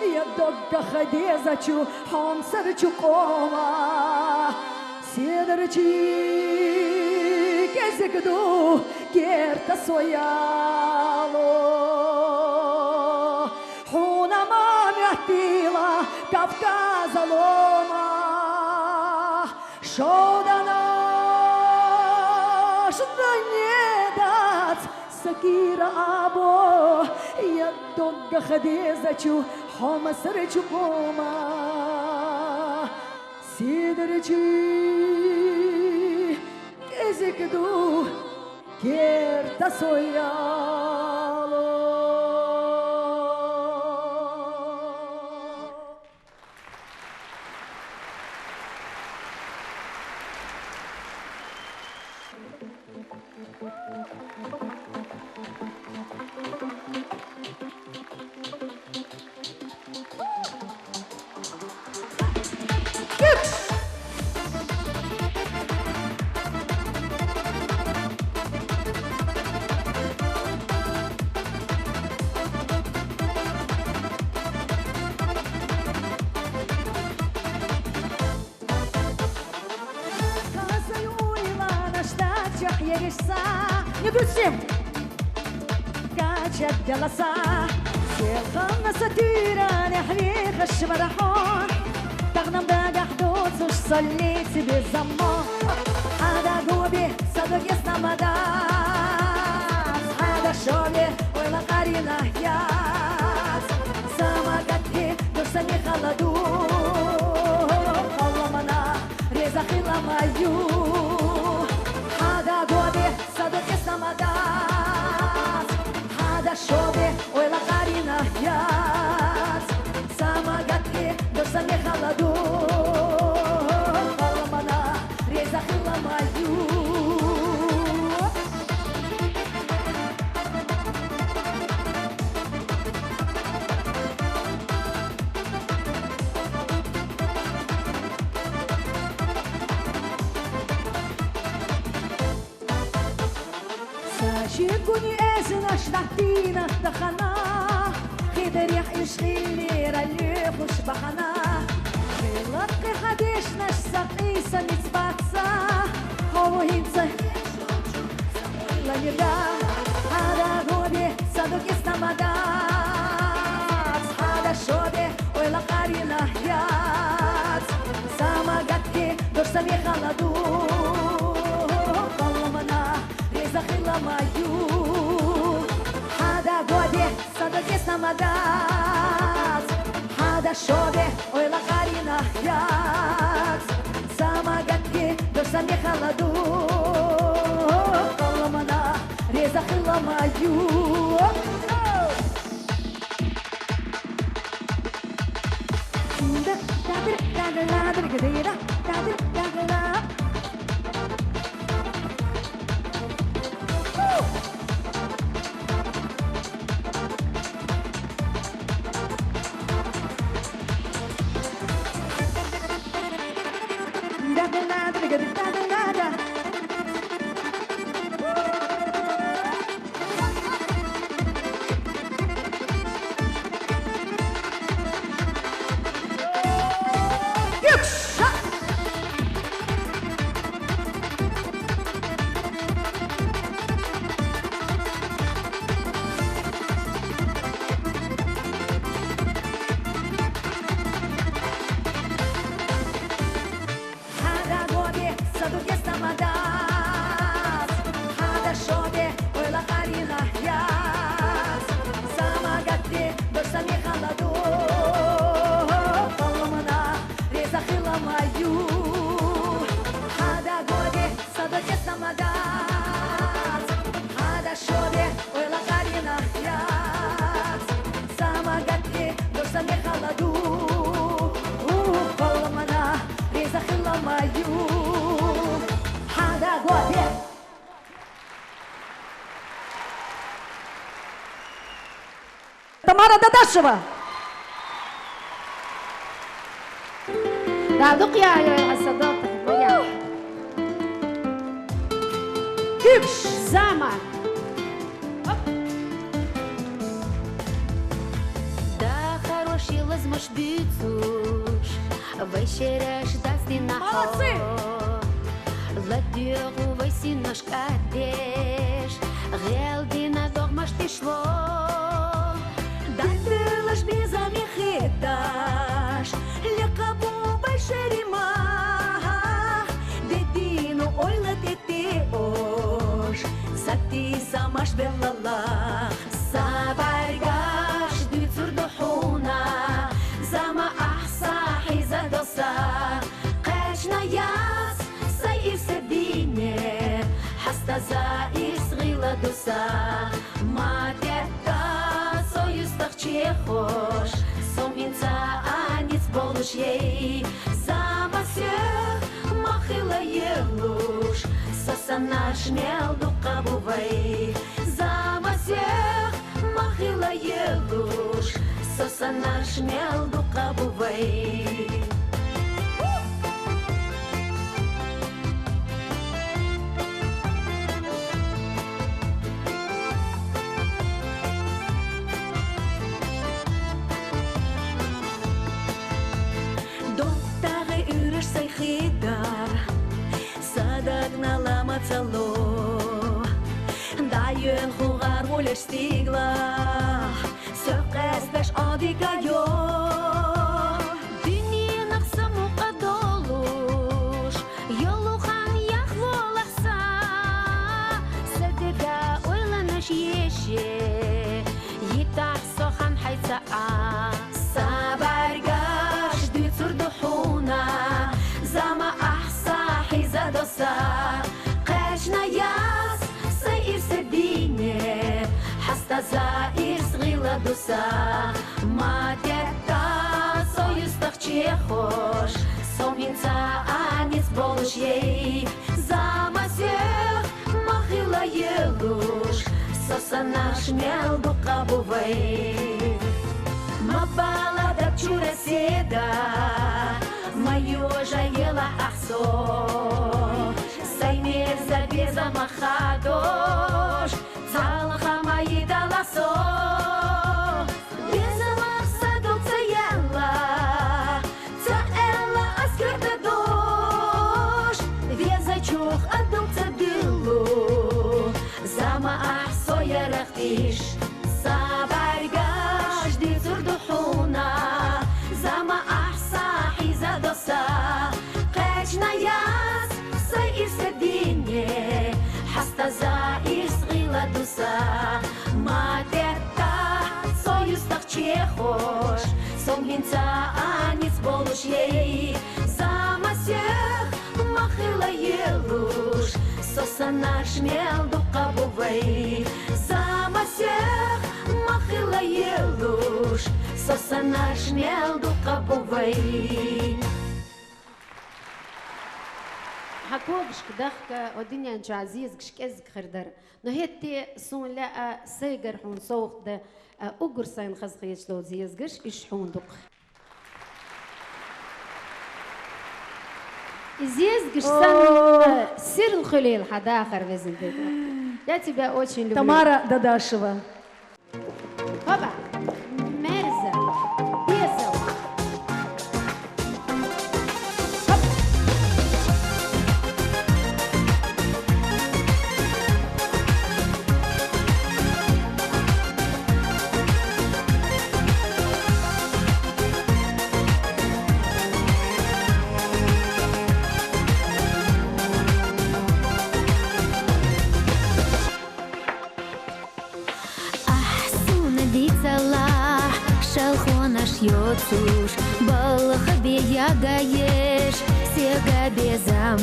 يدق خديزة حوم سرچو قوما سيدرچي كزكدو كيرتا سويالو حونا ما مياتيلا كافكاز لوما شودنا شدنيدات سكير أبو يدق خديزة حوم سرچو قوما سيدرچي كزكدو كيرتا سويالو Не грустим, качать голоса, всех на сатира не хвилин. خش مرحون تغنم بقى حدود وش صليت بالزمان هذا قوبي صدق يستمداس هذا شغلي ولا قارينا ياس سماقتي درسني خلدو خلمنا رزق لما يو هذا قوبي صدق يستمداس هذا شغلي ولا قارينا ياس سماقتي درسني خلدو خلمنا رزق لما يو شيكوني ازنا شرحتينا دخنا خيدر يح يشغلني رالي خوش بحنا خلقي حديشنا شسقيسا نتباتسا هو هينسا لا يرجع هذا غودي صدق استمدات هذا شودي ولا قارينا ياس سما قتكي درسني خلدو لما يو هذا قودي صدق يستمدات هذا شودي ولا قارينا ياس سما قتكي درسني خلدو قلمنا رزق لما يو Тамара Дадашева. Да, духья я садок. Кипш, зама. Да, хороший лазмаш бицуш, вечеряш дасти на хо. Ладьёгу вайси наш кадеш, гелдина догмаш ти шло. Датылаш безами хиташ, лекабу большерима. Дедину ойла тети ош, сати самаш белала. Сабаргаш дюцур духуна, зама ахса хиза доса. Кэчна яс, сай и сердине, хаста за и сгила доса. Матета Чехош, соминца аниц болуш ей, замасё махила елуш, сосанаш мелду кабувай, замасё махила елуш, сосанаш мелду кабувай. Dajen hogar wolle stigla, sökes bes adiga jo. заир сгила дуса Матета союстах чехош Соминца анец болуш ей Замасех махила елуш Сосанаш мел букабувей Мабала да чура седа Мою жаела ахсо Саймер за беза махадош Залха мои даласо Беза махсадо цаела Цаела аскерта дош Веза чух адал цадылу Зама ахсо ярахтиш Сабаргаш дизурдухуна Зама ахса хизадоса Качна яс саир садине Хаста заир сгила дуса Матета союстах чехош Сомлинца анец болуш ей Замасех махила елуш Сосанаш мел дукабувей Замасех махила елуш Сосанаш мел дукабувей حكوغش كدخك ودنيا انش عزيز كشكز خردر نهيتي سون لا سيجر حون صوت ده اوغر سين خزخيش لو زيزغش يشحون دق زيزغش سن سر الخليل حدا اخر وزن ده я тебя очень люблю Тамара Дадашева. Опа мерза песел Йоцуш, балаха беягаеш, сега безам,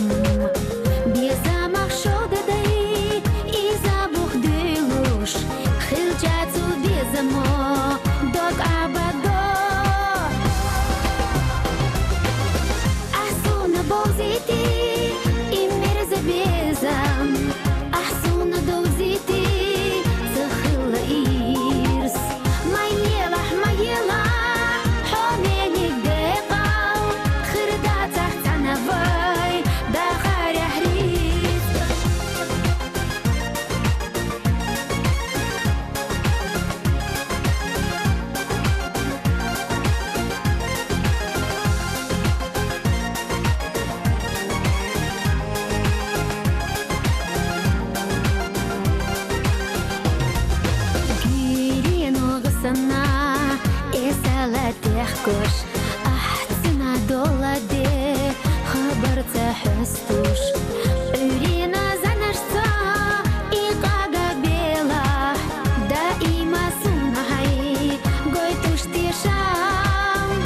безамах шодадай, и забух дылуш, хилчацу безамо, док абадо. Асуна бозити, и мерза безам, асуна дозити, захила ирс, майела, майела. تحكوش أحسن دولادي خبر تحستوش عرينا زنرسا إيقاقا بيلا دائما سنهي قويتوش تيشام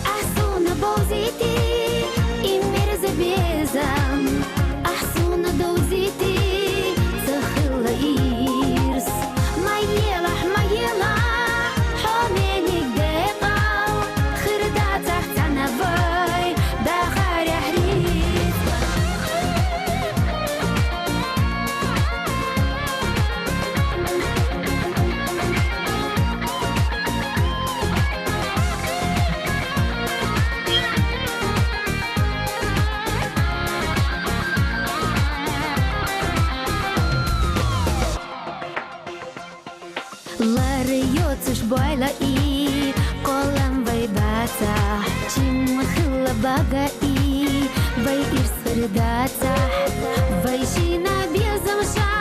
أحسن بوزيتي إمير زبيزام أحسن دوزيتي تخل إيرس ما يلح ما يلح Ларьёцуш бойла и колам вайбаца Чим хыла бага и вай ирсырдаца Вай жина безамша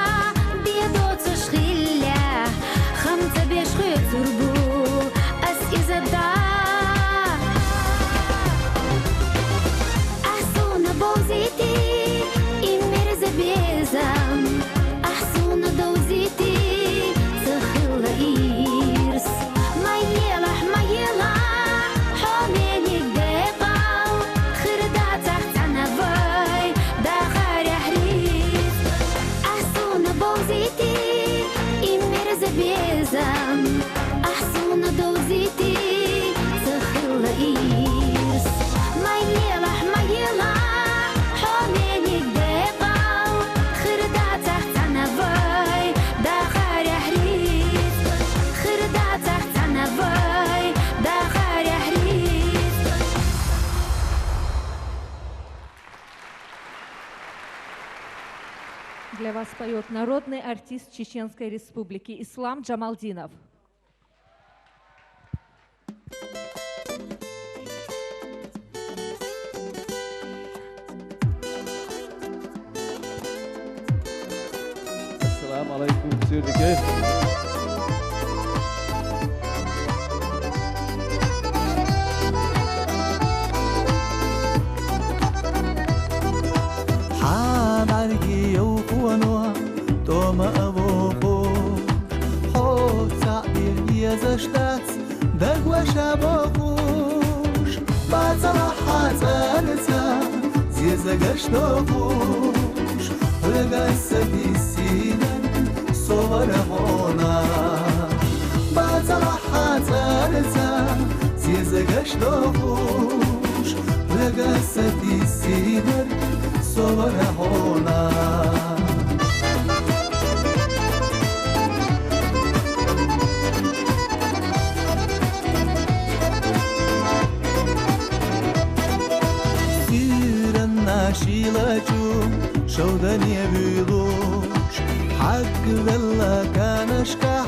бедоцуш хилля Хамца беш хыцурбу ас изада Асуна бозити и мерза безам Асуна дозити إيرس ما يلح ما يلح حوميني دقاو خردع تحت عنباي داخل يحريس أحسون بوزيتي споет народный артист Чеченской Республики Ислам Джамалдинов. Assalamu alaikum, Sürdeke. حامرجي يوفونوا توما أبوكوش حوت تعبير يزشتات دقوة شابوكوش بعد صلاحات أرتا زيزا قشتوكوش رقصة السينة صور هونا بعد صلاحات أرتا زيزا قشتوكوش رقصة السينة صور هونا شيلاتو شودني بيلوش حق بلا كان اشكح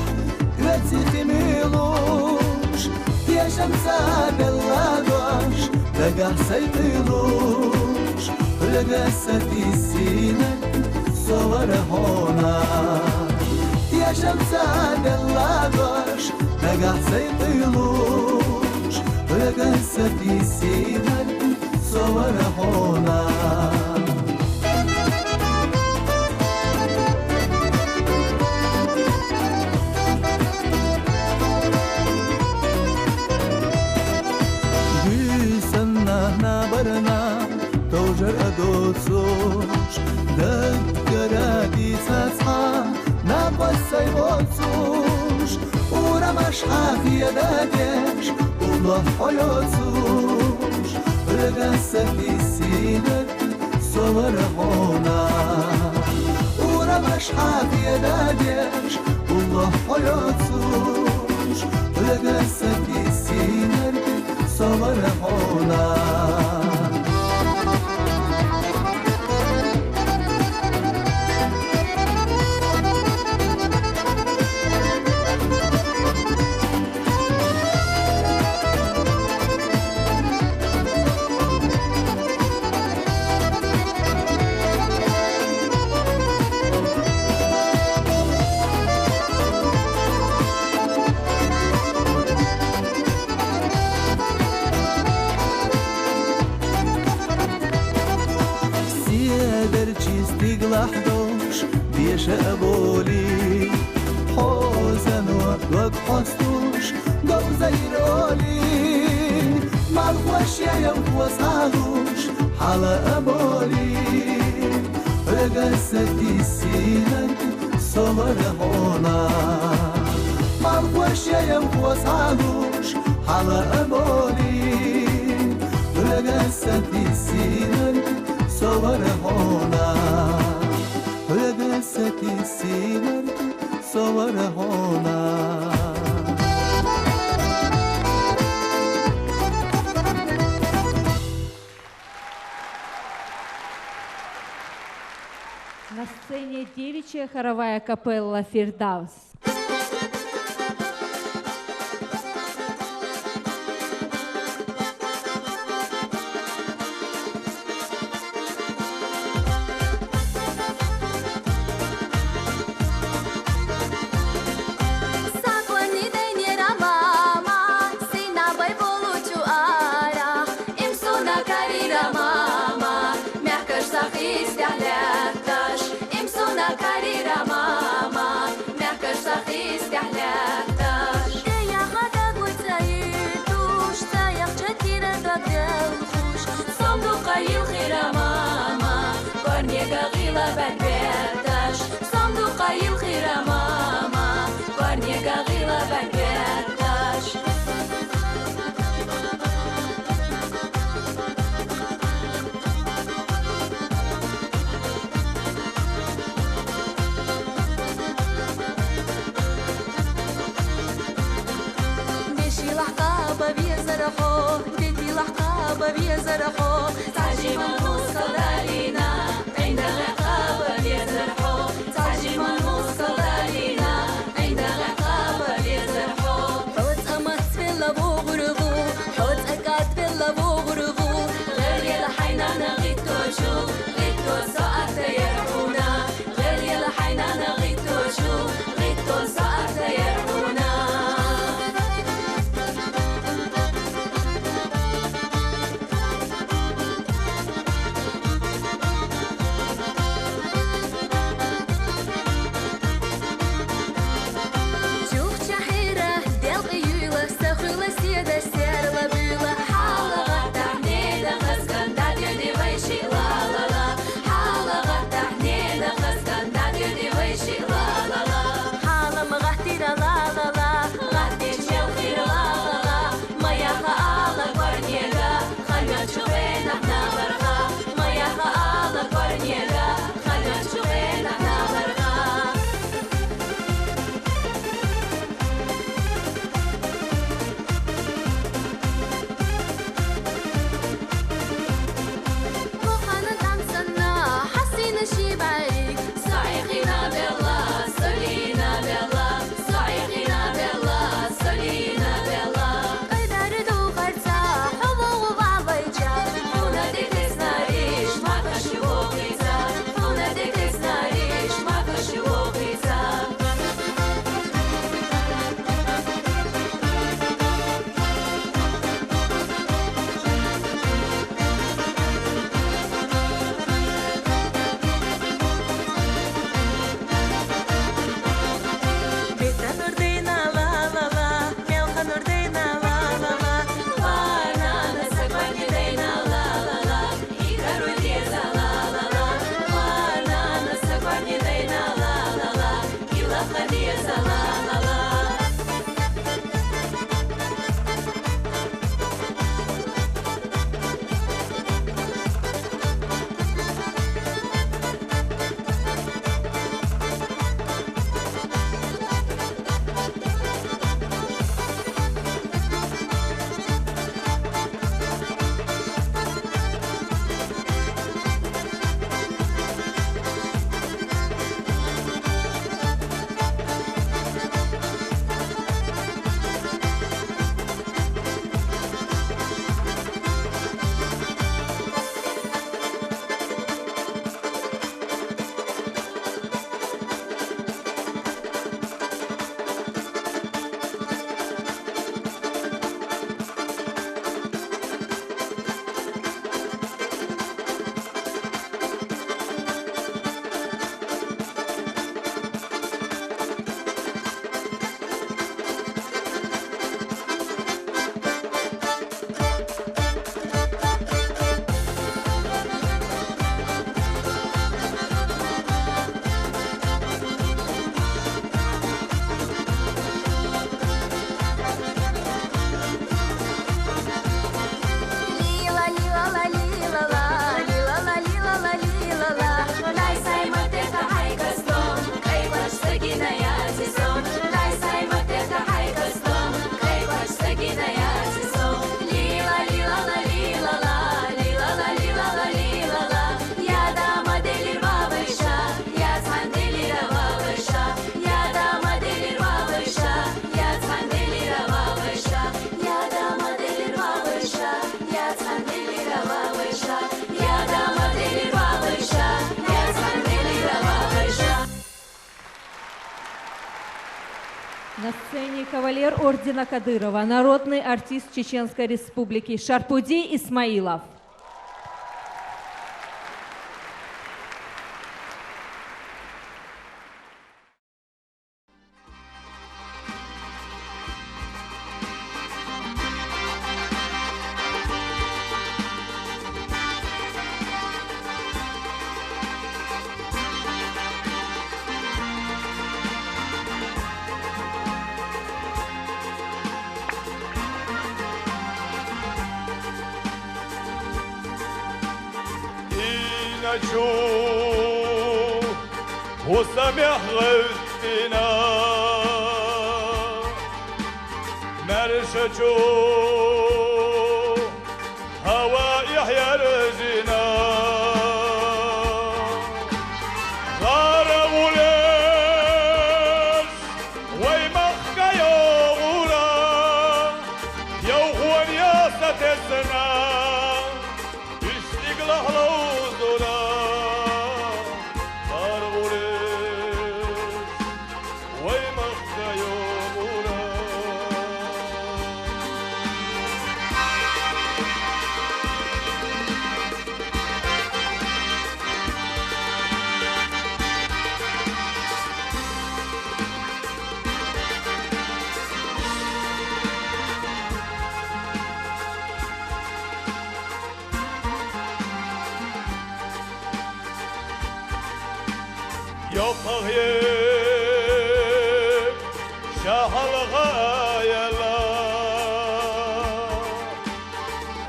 رتسي ميلوش يا شمسة بلا دوش بقى سيطيلوش رقصتي السينة صور هونا يا شمسة بلا دوش بقى سيطيلوش رقصتي السينة صور هونا بيسنا نبرنا توجر أدوتسوش دكرادي تسعى نبسي بوتسوش ورا مش حافي دادش والله حيوتسوش رقصة السينة صور هونا ورا مش حافي دادش والله حيوتسوش رقصة السينة صور هونا لحظوش بيش أبولي حوزن وقت حستوش قو زيرولي مالخوش يا يوم صالوش حالا أبولي رقصة السينة صور هونا مالخوش يا يوم صالوش حالا أبولي رقصة السينة صور هونا رقصة السينة صور هونا На сцене девичья хоровая капелла «Фирдаус». تعجب النص دارينا عند العقاب يزرحو На сцене кавалер ордена Кадырова, народный артист Чеченской Республики Шарпуди Исмаилов. وسامح غلطنا مرشجو هوا يحيى رزنا غارولش ويمخك يوغورا يوغون يا ستسنا اشتق لحلوزنا يطهيب شهر غايلا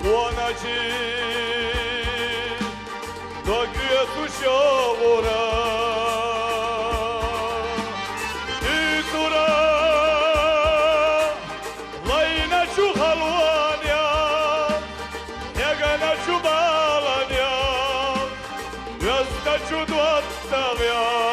ونجي دوغيت شغورا إيتورا لينا شو خلوانيا يغانا شو بالانيا يزدا شو دواتاغيا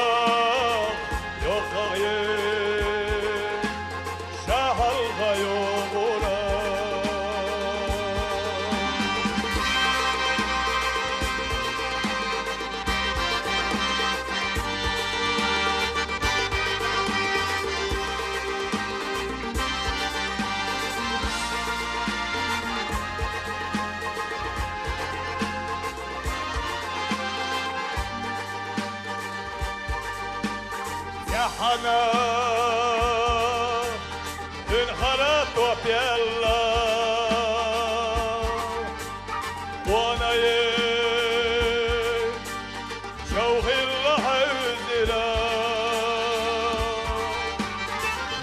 حنا انخرط وبيلا وانا شوقي اللحظة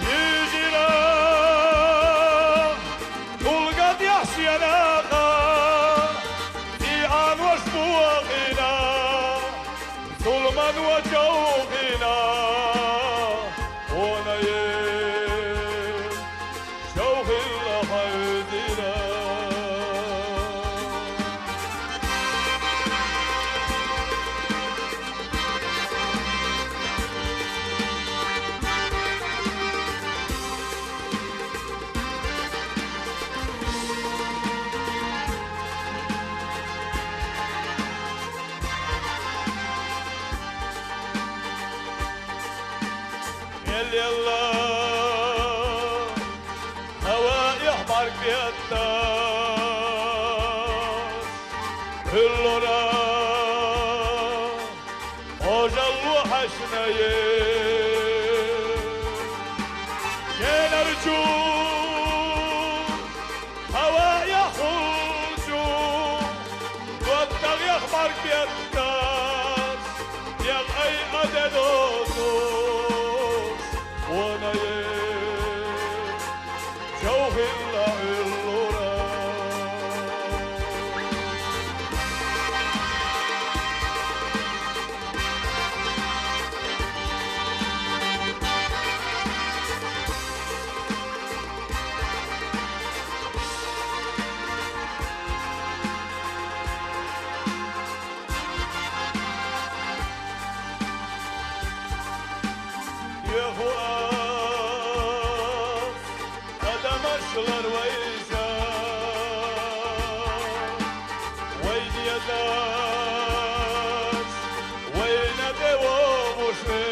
يجينا كل قد يحشينا في عن وشبوغنا ظلما وجوغنا يلا هوا يحمر بيتاش اللورا اوجل وحشناي كان ارجو هوا يخرجو والدغ يحمر بيتاش يا اي اددوتو وانا جوهر اللورا قدمشلر ويجا وين يداش وين بوغوشي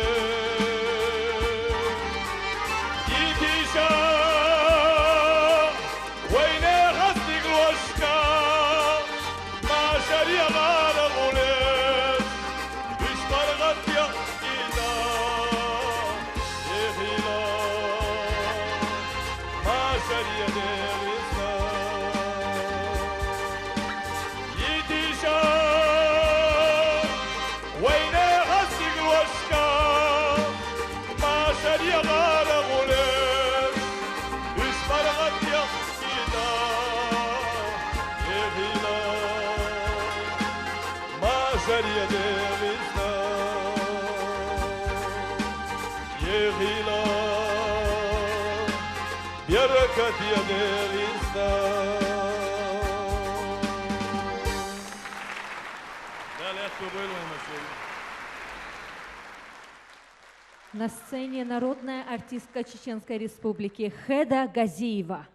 На сцене народная артистка Чеченской Республики Хеда Газиева.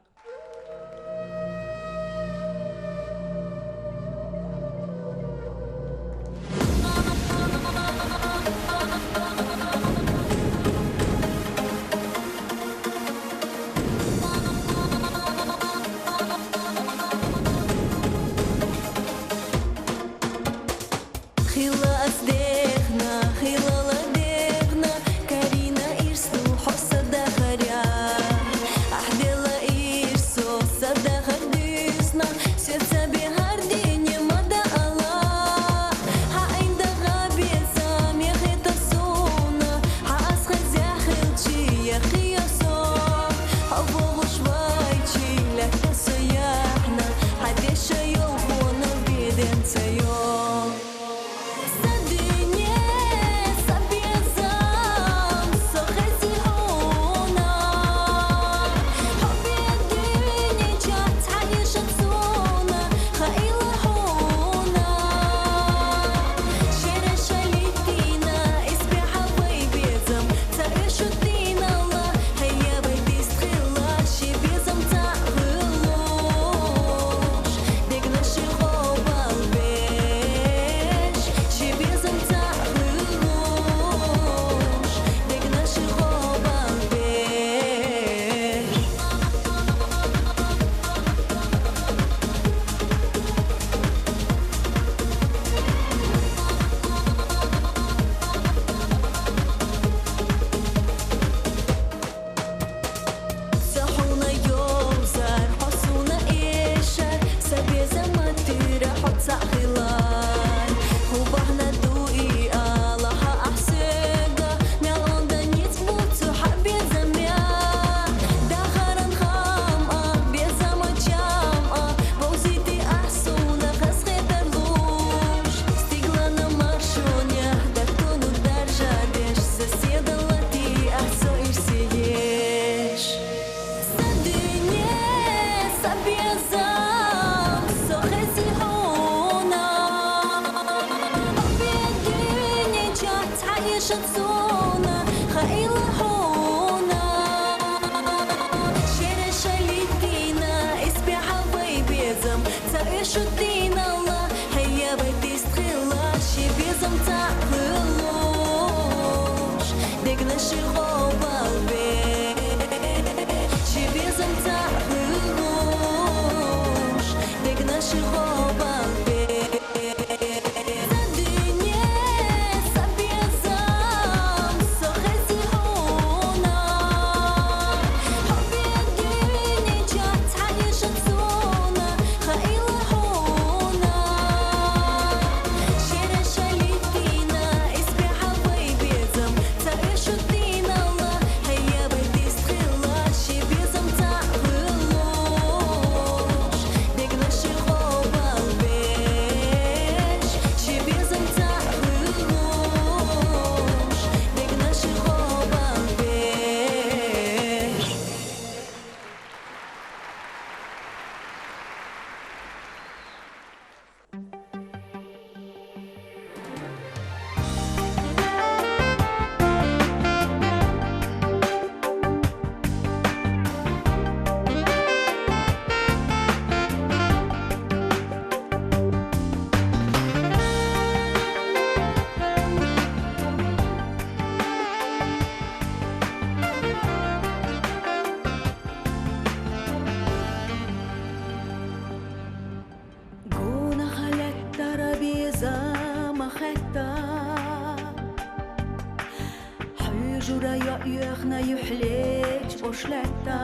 Jura ya yuxna yuxlech boşlatta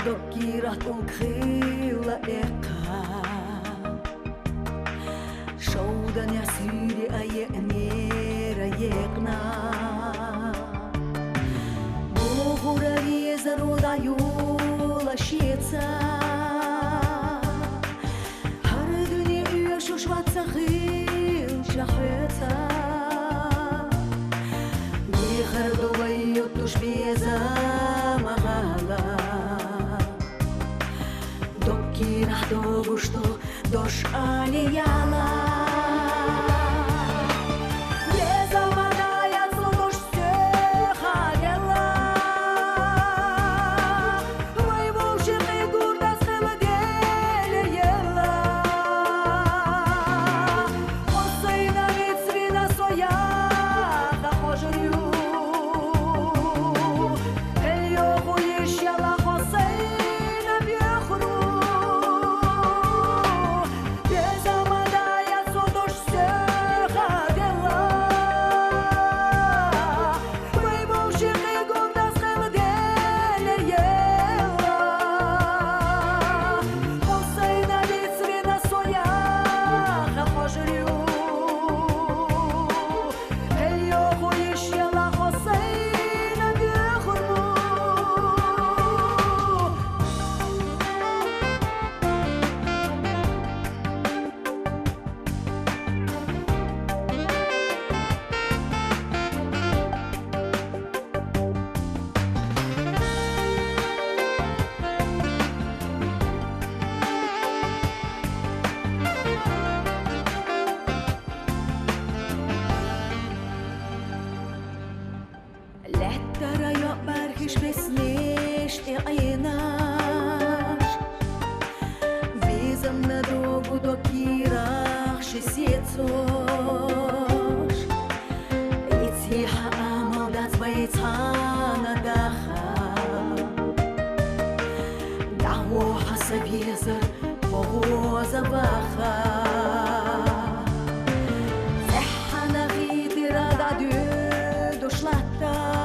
دكيرة خيل إقا شودا يسيري أيقنير يقنا بوغورا يزرو دايولا شيتسا هر دنيا يشوش واتسخيل شحيتا يخردو ويوتوش بيزا مغالا Dokira do gusto dos aliala Безаманая злош всеха дела Воевавши фигурда с холодели ела Осейна вицвина своя захожерю Эльёху ещела Хосейна бьехру Lettera jag bergisch besnest i einaš Vizam na drogu dok irach šesiecoš Iciha amal dat zvajcana daha Dawoha saviezer pogoza baha Zehana vidira da död och slatta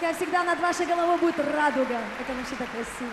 Пускай всегда над вашей головой будет радуга, потому что это красиво.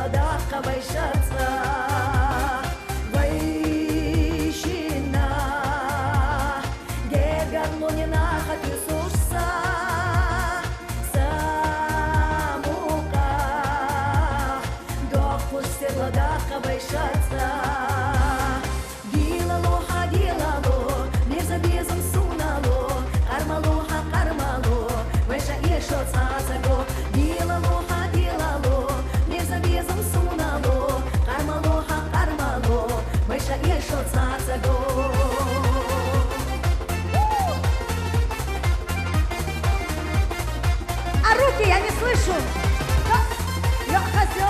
сладах кабайшатся. Вайшина, герган лунина хатю сушса. Самука, дох пусть сладах кабайшатся. Дилало, не забезом сунало, кармалоха, кармало, вайша ешо цацаго. Дилало, не забезом сунало, кармалоха, кармало, вайша ешо цацаго. А руки я не слышу. Я хочу.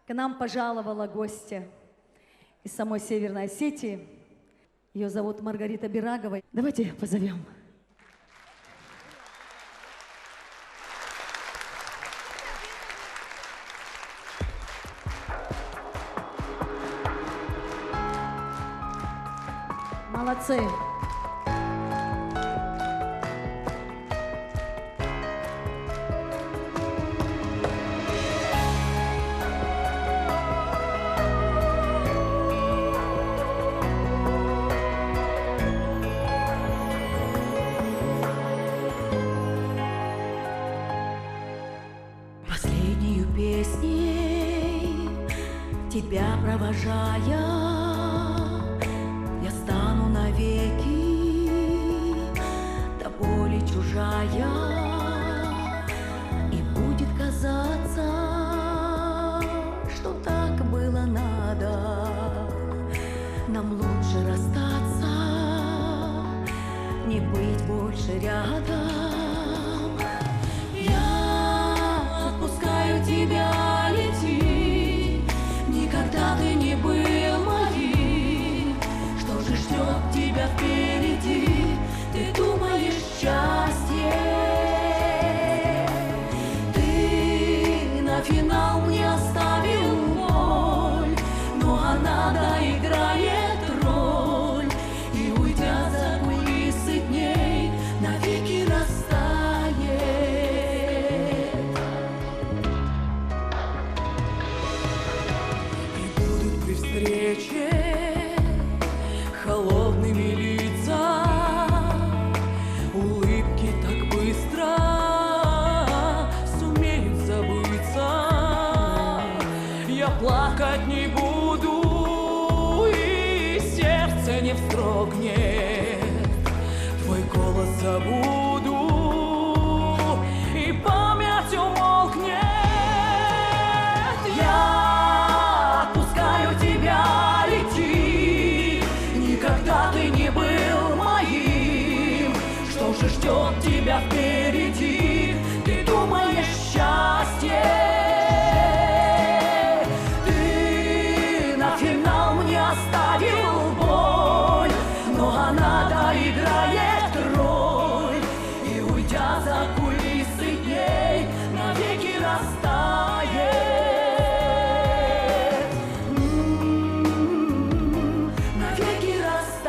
К нам пожаловала гостья из самой Северной Осетии. Ее зовут Маргарита Бирагова. Давайте позовем. Молодцы. Последнюю песней тебя провожая, я стану навеки до боли чужая, и будет казаться, что так было надо. Нам лучше расстаться, не быть больше рядом. Тебя лети, никогда ты не был моим. Что же ждет тебя впереди? Ты думаешь счастье? Ты на финал мне оставил боль, но она доиграет роль, и уйдя за кулисы дней, навеки расстаться. не вздрогнет. Твой голос забуду, и память умолкнет. Я отпускаю тебя, лети, никогда ты не был моим. Что же ждет тебя впереди? Ты думаешь счастье? Ты на финал мне оставил боль, но она доиграет роль, и уйдя за кулисы дней, навеки растает. Навеки растает.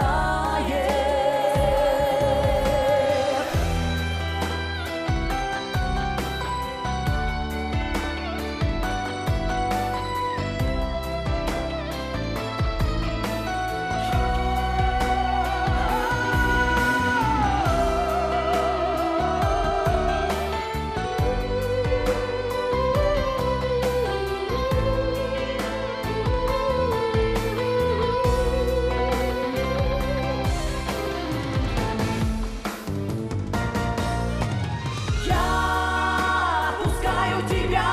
Я отпускаю тебя,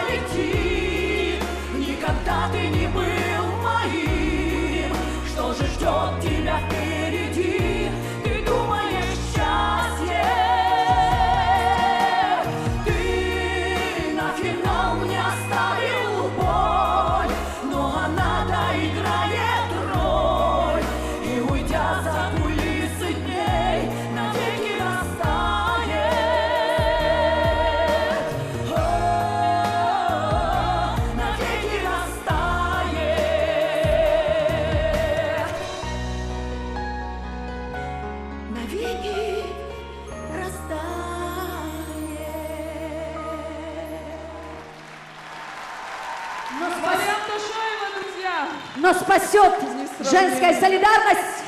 лети, никогда ты не был моим. Что же ждет тебя впереди? Ты думаешь счастье? Ты на финал мне оставил боль, но она доиграет роль, и уйдя за кулисы дней, навеки растает. Навеки растает. Навеки растает. Марьям Ташаева, друзья! Но спасет Несравненно. женская солидарность.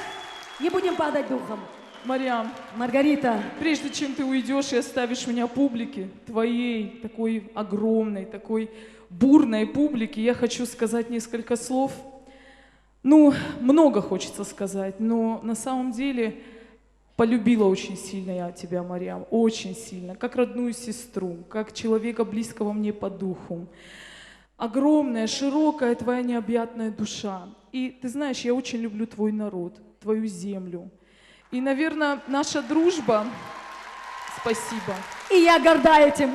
Не будем падать духом. Марьям, Маргарита, прежде чем ты уйдешь и оставишь меня публике, твоей такой огромной, такой бурной публике, я хочу сказать несколько слов. Ну, много хочется сказать, но на самом деле полюбила очень сильно я тебя, Марьям, очень сильно, как родную сестру, как человека близкого мне по духу. Огромная, широкая твоя необъятная душа. И ты знаешь, я очень люблю твой народ, твою землю. И, наверное, наша дружба... Спасибо. и я горда этим.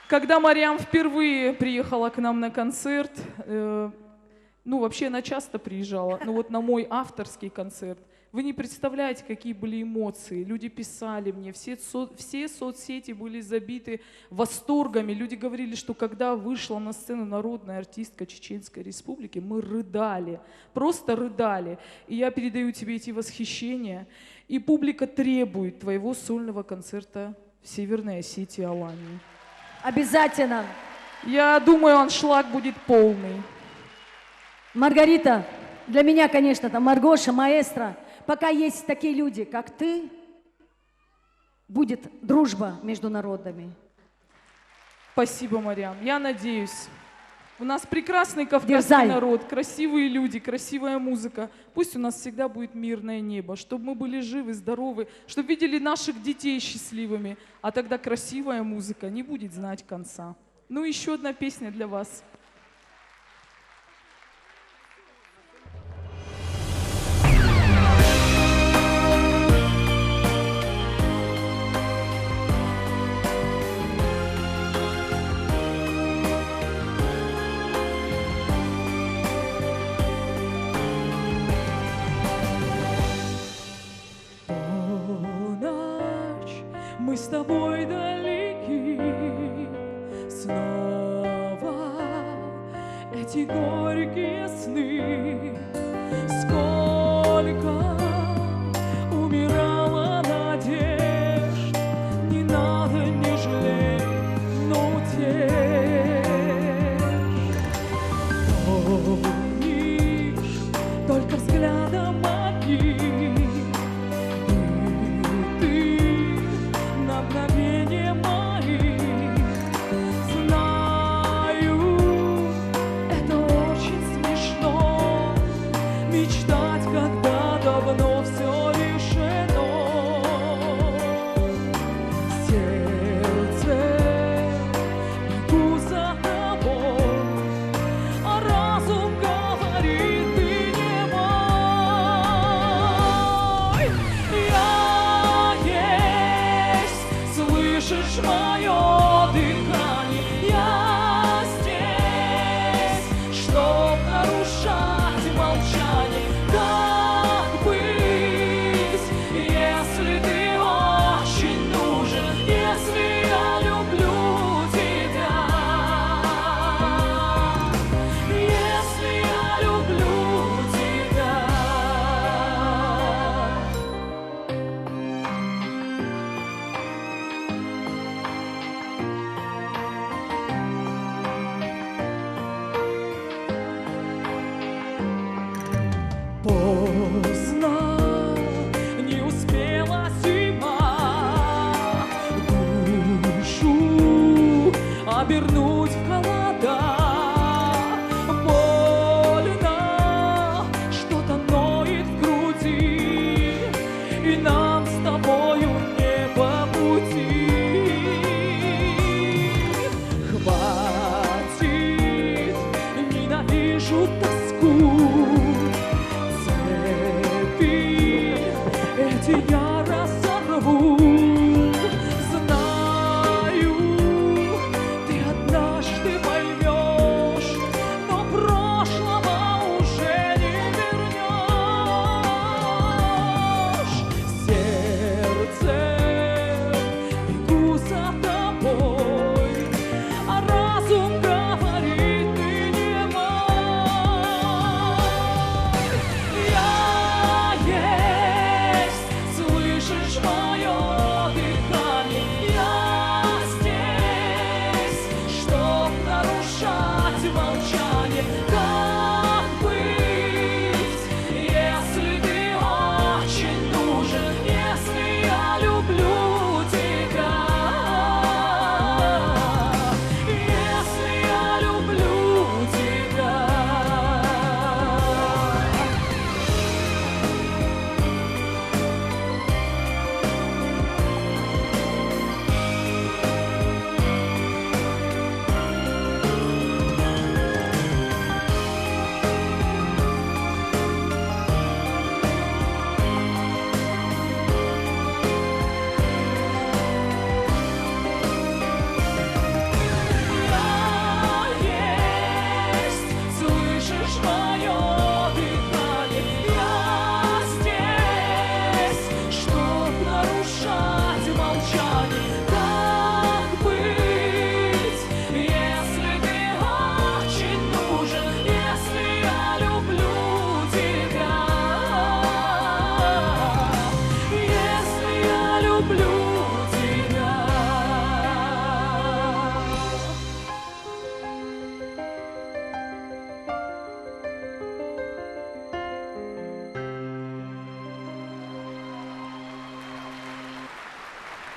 Когда Марьям впервые приехала к нам на концерт, ну, вообще она часто приезжала, но вот на мой авторский концерт, вы не представляете, какие были эмоции. Люди писали мне, все соцсети были забиты восторгами. Люди говорили, что когда вышла на сцену народная артистка Чеченской Республики, мы рыдали, просто рыдали. И я передаю тебе эти восхищения. И публика требует твоего сольного концерта в Северной Осетии, Алании. Обязательно. Я думаю, аншлаг будет полный. Маргарита, для меня, конечно, это Маргоша, маэстро. Пока есть такие люди, как ты, будет дружба между народами. Спасибо, Марьям. Я надеюсь. У нас прекрасный кавказский народ, красивые люди, красивая музыка. Пусть у нас всегда будет мирное небо, чтобы мы были живы, здоровы, чтобы видели наших детей счастливыми. А тогда красивая музыка не будет знать конца. Ну, еще одна песня для вас. Мы с тобой далеки, снова эти горькие сны. Сколько умирало надежд, не надо, не жалей, но утешь. Помнишь, только взглядом одним мгновение мои. Знаю, это очень смешно,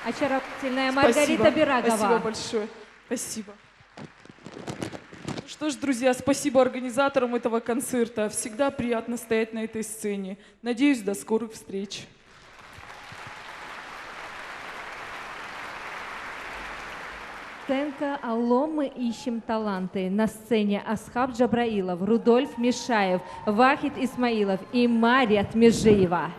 Очаровательная Маргарита Берагова. Спасибо большое. Спасибо. Что ж, друзья, спасибо организаторам этого концерта. Всегда приятно стоять на этой сцене. Надеюсь, до скорых встреч. Сценка «Алло, мы ищем таланты». На сцене Асхаб Джабраилов, Рудольф Мишаев, Вахид Исмаилов и Мария Тмежиева.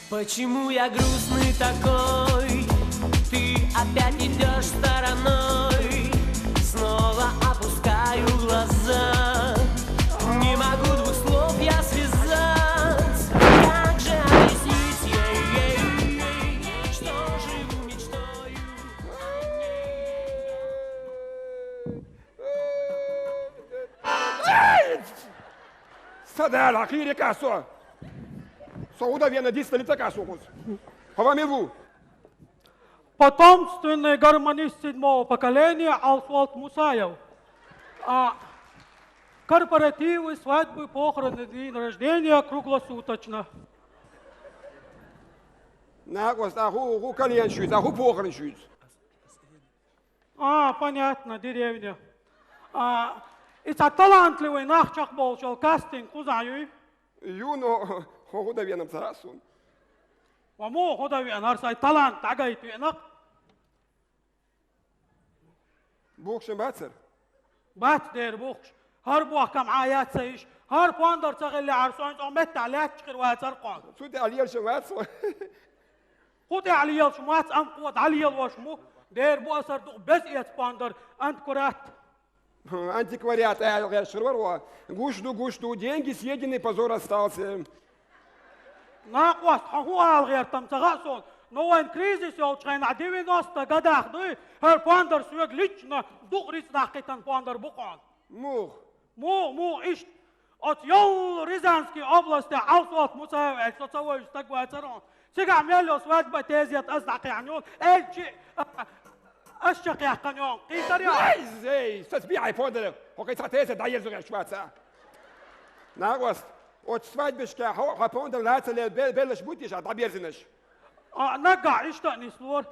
Почему я грустный такой? Ты опять идешь стороной. Снова опускаю глаза. Не могу двух слов я связать. Как же объяснить ей, что живу мечтою? صدى الأخير كاسو صعود فينا دي ستلتا كاسو Хавамеву. Потомственный гармонист седьмого поколения Алсуат Мусаев. Корпоративы, свадьбы, похороны, день рождения круглосуточно. Нагост, аху кальян шуиц, аху похорон шуиц. Понятно, деревня. Это талантливый нахчах болчал кастинг, кузаю. Юно, худа веном царасун. ومو خدا في أنهار ساي талант تاجي في أنك بوكش باتر بات دير بوكش هر بوك كم عيات سيش هر باندر تغلي عرسون أمت عليك شكر وهاتر قان سود عليال شمات خد عليال شمات أم قوت عليال وشمو دير بو أسر دو بس إيت باندر أنت كرات антиквариат, غير شرور гуш-ду, деньги съедены, позор остался. ناقوس هو الغير تمسغاسون نوين كريزيس يو تشين عديوي نوستا قداخ دوي هر باندر سويق ليچنا دوغريس ناقيتان باندر بقان مو إشت от يول ريزانسكي области Алсуат Мусаев эксоцовой стагва царон سيقع ميلو свадьба تيزيت أزدق يعنيون эльчи أشق يحقنيون قيتر يا زي تسبيعي فودر وقيت تيزيت دايل زغير شواتسا ناقوس от свадьбишки хапондер лацеле белеш будешь а доберзинеш نقع اشتقني سلور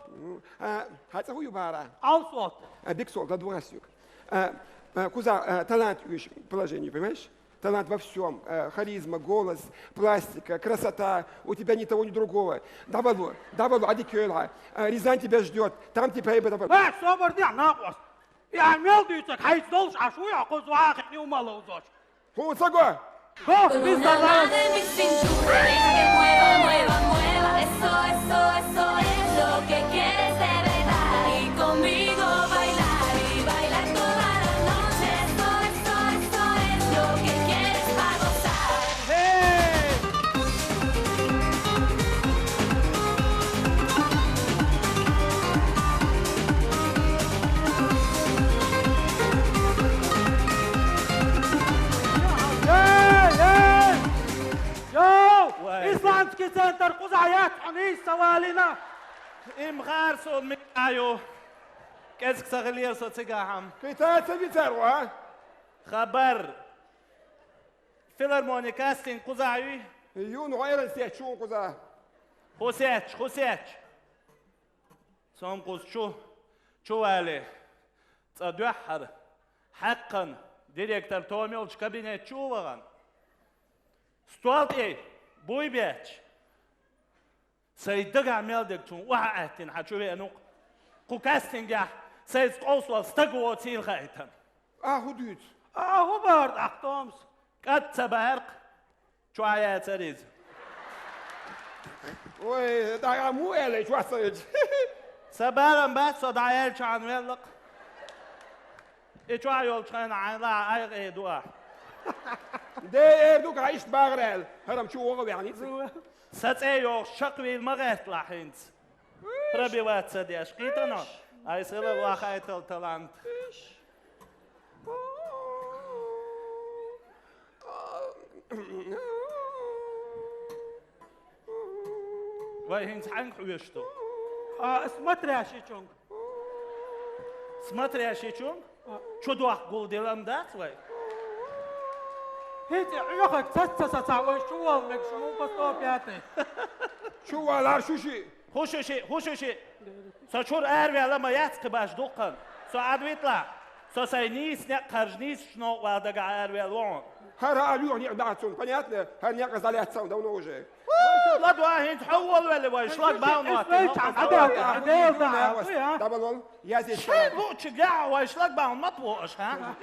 هذا هو يبارا Алсуат биксол за двадцать куза талант в положении, понимаешь? Талант во всем, харизма, голос, пластика, красота, у тебя ни того, ни другого. Давало, адикёла, Рязань тебя ждет, там тебя и будет. صبر دي ناقص يعني ميلديتك هيتدولش عشوية قوز واحد نيوم الله وزوج هو ساقوا ¡Oh! ¡Vista nada de mi cintura, deja que mueva, eso es lo que quieres de verdad y conmigo bailar y bailar toda la noche, eso es lo que quieres para gozar. إسلامسكي سنتر قزعيات حنيس سوالنا إم غارسون مكايو كيسك سغلير سوتسيقاهم كيتات بيتاروا خبر فيلارموني كاستين قزعيو يون غير سيتشون قزع خوسيتش سوم قز شو علي تدوحر حقا ديريكتر توميولش كابينيت شو وغن ستوالت ايه بوي بيتش سيدق عميل تون وحاتين حتشوفي انو قوكاستين جا سيد قوسوا استقوى تيل خايتن هدوت هو بارد اختومس قد تبارق شو عيات سريز وي دا مو الي شو صيد سبارم بس دعيال شو عن ملق ايش عيول شان عن لا اي دوا ده دوك عايش باغرال هرم شو وغو يعني ستأيو شقوي المغات لحينت Пробиваться дешкитано, а если лохает талант. Вайхинс ханг что? Смотрящий чонг. Смотрящий чонг? Что дуах гол делам дать, вай? Эти, я как цаца, ой, чувал, мек шуму по 105. Чувалар шуши. Хушуши. Сачур эрви алама яцк баш дукан. Со адвитла. Со сайнис не кажнис шно вадага эрви алвон. Хара алюх не датсон, понятно? Хар не казаляться давно уже. لا واحد تحول ولا واش لاك باون دبلون يا زيد شحال بوتش كاع واش لاك باون ما طوقش ها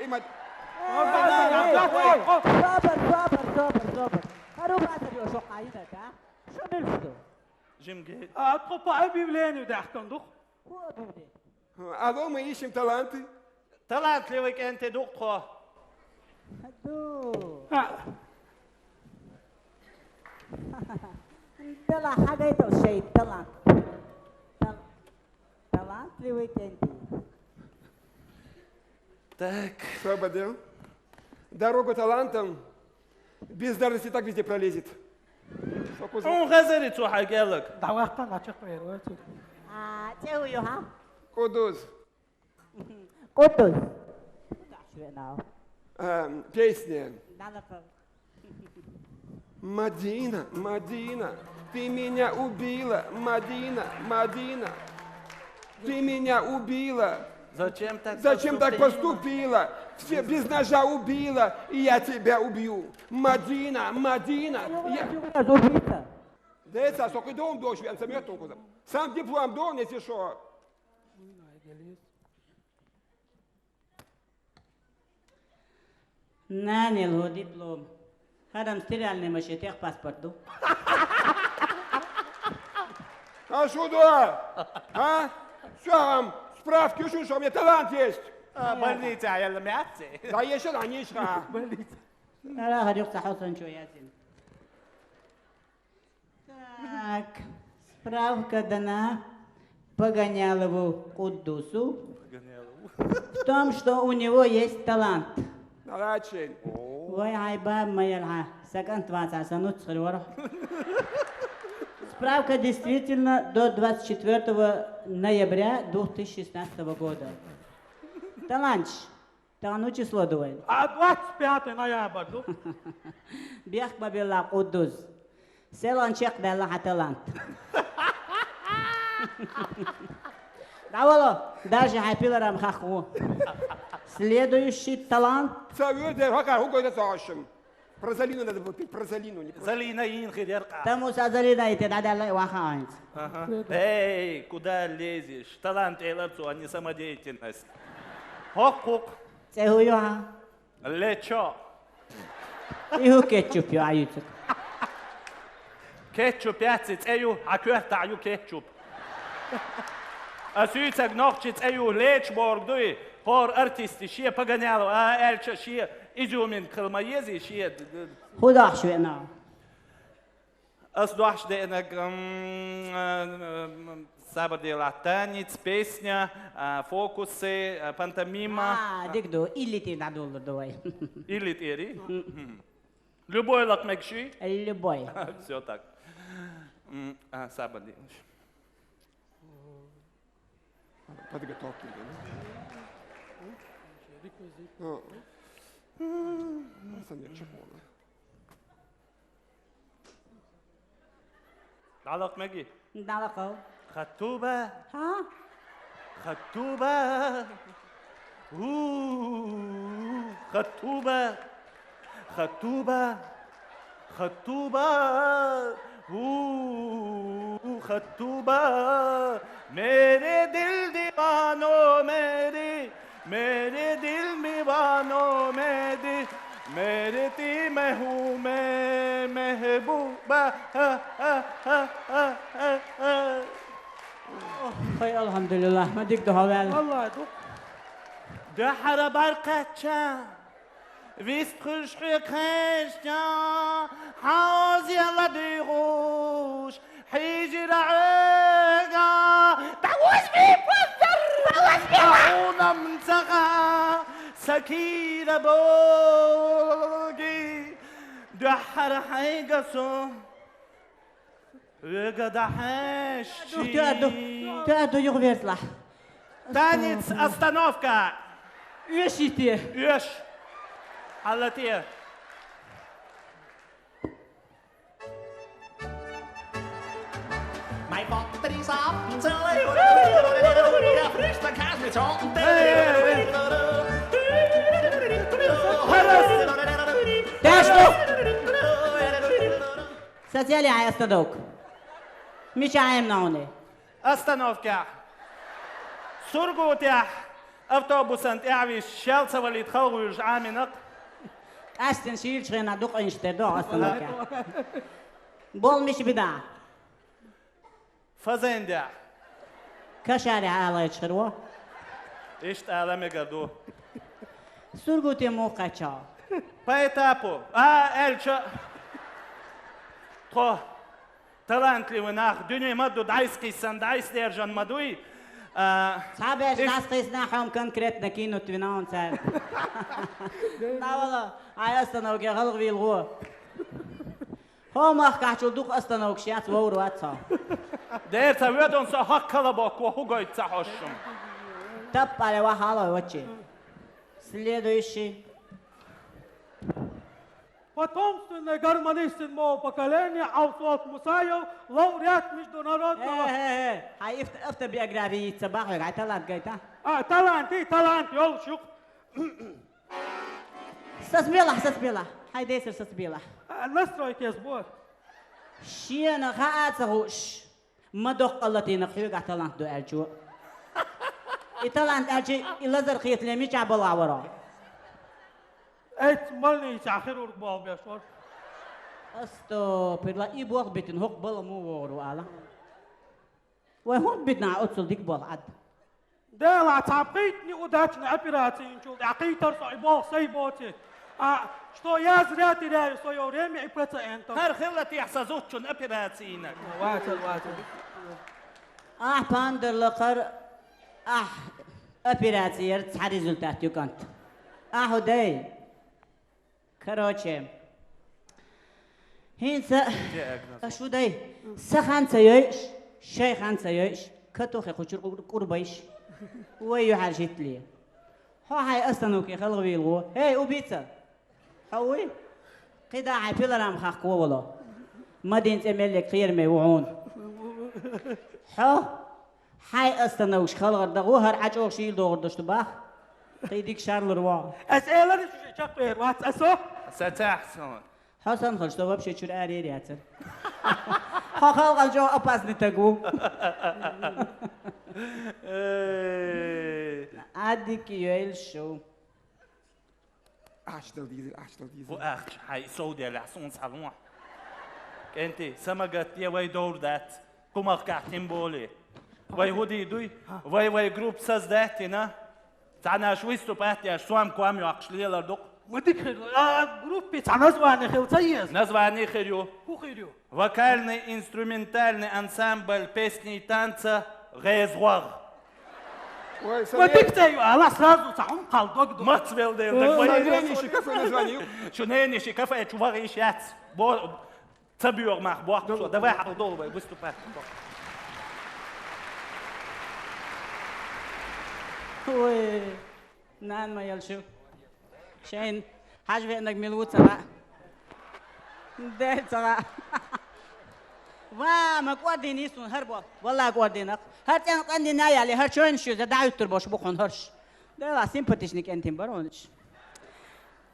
صابر هارو باتر يو شو قايدك ها شو نلفتو جيم جيت تقطع ابي بلاني وداح كندخ الو ما يشم таланты талантливый انت دقه طلع حاجة يتوشي طلع في ويكندي Так. Что ободел? Дорогу талантом без дарности так везде пролезет. Он غزرت وحكى لك. دعوة ناتشق ويروتو. تسوي يوها. Кудус. قدس. Песня. Мадина, Мадина, ты меня убила, Мадина, Мадина, ты меня убила. Зачем так поступила? Все без ножа убила, и я тебя убью. Мадина, Мадина. Да это, сколько дом дождь, я сам эту куда. Сам диплом дом, если что. ناني له دبلوم هذا مستريالني ماشي تاخ باسبورتو А что да? А? Сам справки ушел, что у меня талант есть. больница, я ломятся. Да еще раньше. Больница. لا هذا يقطع حسن شو ياسين Так, справка дана Погонялову Куддусу в том, что у него есть талант. Очень. Ой, айба моя секонд 20 санут схрёр. Справка действительно до 24 ноября 2016 года. Таланч. Тану число дует. 25 ноября. Бех бабилла Куддус. Селончек белла талант. Давало, даже хайпиларам хаху. Следующий талант. Прозалину надо было пить, прозалину. Залина инхидерка. Тому сазалина и ты надо вахаинц. Эй, куда лезешь? Талант элапсу, а не самодеятельность. Хок-хок. Цехуюха. Лечо. Иху кетчуп юаются. Кетчуп яцит, эю, а кюртаю кетчуп. А сюцак ногчиц, эю, лечборг, дуй. Хор артисти, шия погоняло, а эльча, шия изюмин калмаези, шия... Худах швена. Асдуаш де энег... Сабр дела танец, песня, фокусы, пантомима. Дикду, или ты надолго давай. Или ты, любой лакмекши? Любой. Все так. Сабр дела. Подготовки. علق مجي دلقو خطوبة ها خطوبة خطوبة خطوبة خطوبة خطوبة मेरे दिल दीवानो मेरे दिल दीवानो मेरे ती मैं हूँ मैं महबूबा الحمد لله ما ديك دهوال والله دوك دحر برقتشا ویست خوش خشتان حاضی الله دیگوش حیجی رعگان سكينة بوجي دحر حيقصو وقد حشي تأدو يغفر Танец остановка. Ешите. Ешь. Халатия. Mijn batterie is af. Fris de kaas met zon. Сосели ай остановок. Мечаем на уне. Остановка. Сургутя. Автобус انت اعويش شالسة واللي تخوج عامنق. أستن شيل شغنا دوق إنشتدو أستنوك. بول مش بدا. فزين دا. كشاري على يشخروا. إيش تعلم يقدو. سرقتي موقع شا. بايتابو. إلشا. خو. تلانت لي وناخ دنيا مدو دايس قيسان دايس ديرجان مدوي. صعبش ناس قيسنا حوم كونكريت نكينو توينون سال. لا والله هاي أستنوك يا خلق في الغوا. هو ما حكى دوق أستنوك شيات وورو أتصا. دير تودون سحق كلبك وهو قاعد تحشم. تب على وحالة وجه. Следующий. Потомственное гармонистское поколение Аусот Мусаев, лауреат международного... هاي افت биографии صباح وقع талант قايتا. талант, يلشق. سسبيلا. هاي ديسر سسبيلا. Настройки сбор. شينا خاات سهوش. ما دق الله تينا خيوق талант دو أرجو. التالانت أرجي إلازر خيط لمي شعب العورة. إيش مالني يسافر وربال بيشور. أستو بدلا إبوغ بيتن هوك بلا مو ورو على. وهون بدنا أتصل ديك بال عد. ده لا تعبيتني وداتني أبيراتي إنشول عقيتر صعبال سيبوتي. Что я зря теряю свое время и пациентов. هر خلتي يحسزوتشون أبيراتينا. واصل. باندر لقر أبيراتي تسعى ريزولتات يكنت. هداي. كروتشي. هين شو داي؟ سخان سيش، شيخان سيش، كتوخي خشور قربيش. ويو حرشت لي. هاي أستنوكي خلوي الغو. هاي وبيتزا. هوي. قداعي بيلرام خاق والله. مدينة أملك خير ميوعون. هاي أستنوش خلغر دغوهر عجوه شيل دور دشتباخ. قيديك شارل روا. أسئلة شو شقير وات أسو؟ ستحسن. حسن خلص تو بشي شو أريد ياتر. خلق الجو أباس نتقو. عادك يويل شو. أشتغل ديزل. وأخ هاي سودي لحسون صالون. أنتي سمعت يا وي دور ذات. كم أخكاتين بولي. وي هودي دوي. وي جروب ساز ذاتنا. تعنا شو يستوبات يا شو عم كوام يعقشلي لردق. وديك جروب بيتع نزواني خير تيز. نزواني خيريو. هو خيريو. Вокальный инструментальный ансамбль песни и танца «Réservoir». وديك على سازو تعم قلبك. Мацвел дел. Нейниши кафе название. شو نينشي كافيه شو فاغي شات. بو تبيور مع بوقت. давай продолжай выступать. Ой, нан ما يلشو. شين حاجة إنك ملوت سلا. ده سلا. ما قوادين يسون هربوا والله قوادينك. هرتين قندي نايا لي هرشون شو زدايو تربوش بخون هرش. ده لا سيمباتيشنك أنتم برونش.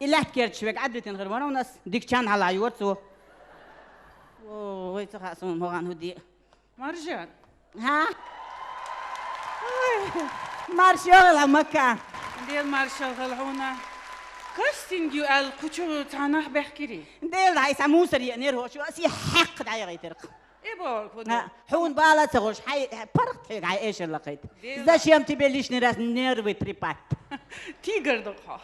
إلا كيرت شوك عدتين غير وناس ديك كان على عيوت سو. أوه يتخاصون هون هدي. مرجان. ها؟ مارشال مكة. ديال مارشال غلعونا. كاستنجو الكوتشو تعناه بحكيري. ديال هاي سموسر ينير هو شو أسي حق دعي غيترق. إيه بقول. حون بالا تغش حي برقت هيك هاي إيش اللي لقيت. إذا شيء تبليش نراس نيرفي تريبات. تيجر دقها.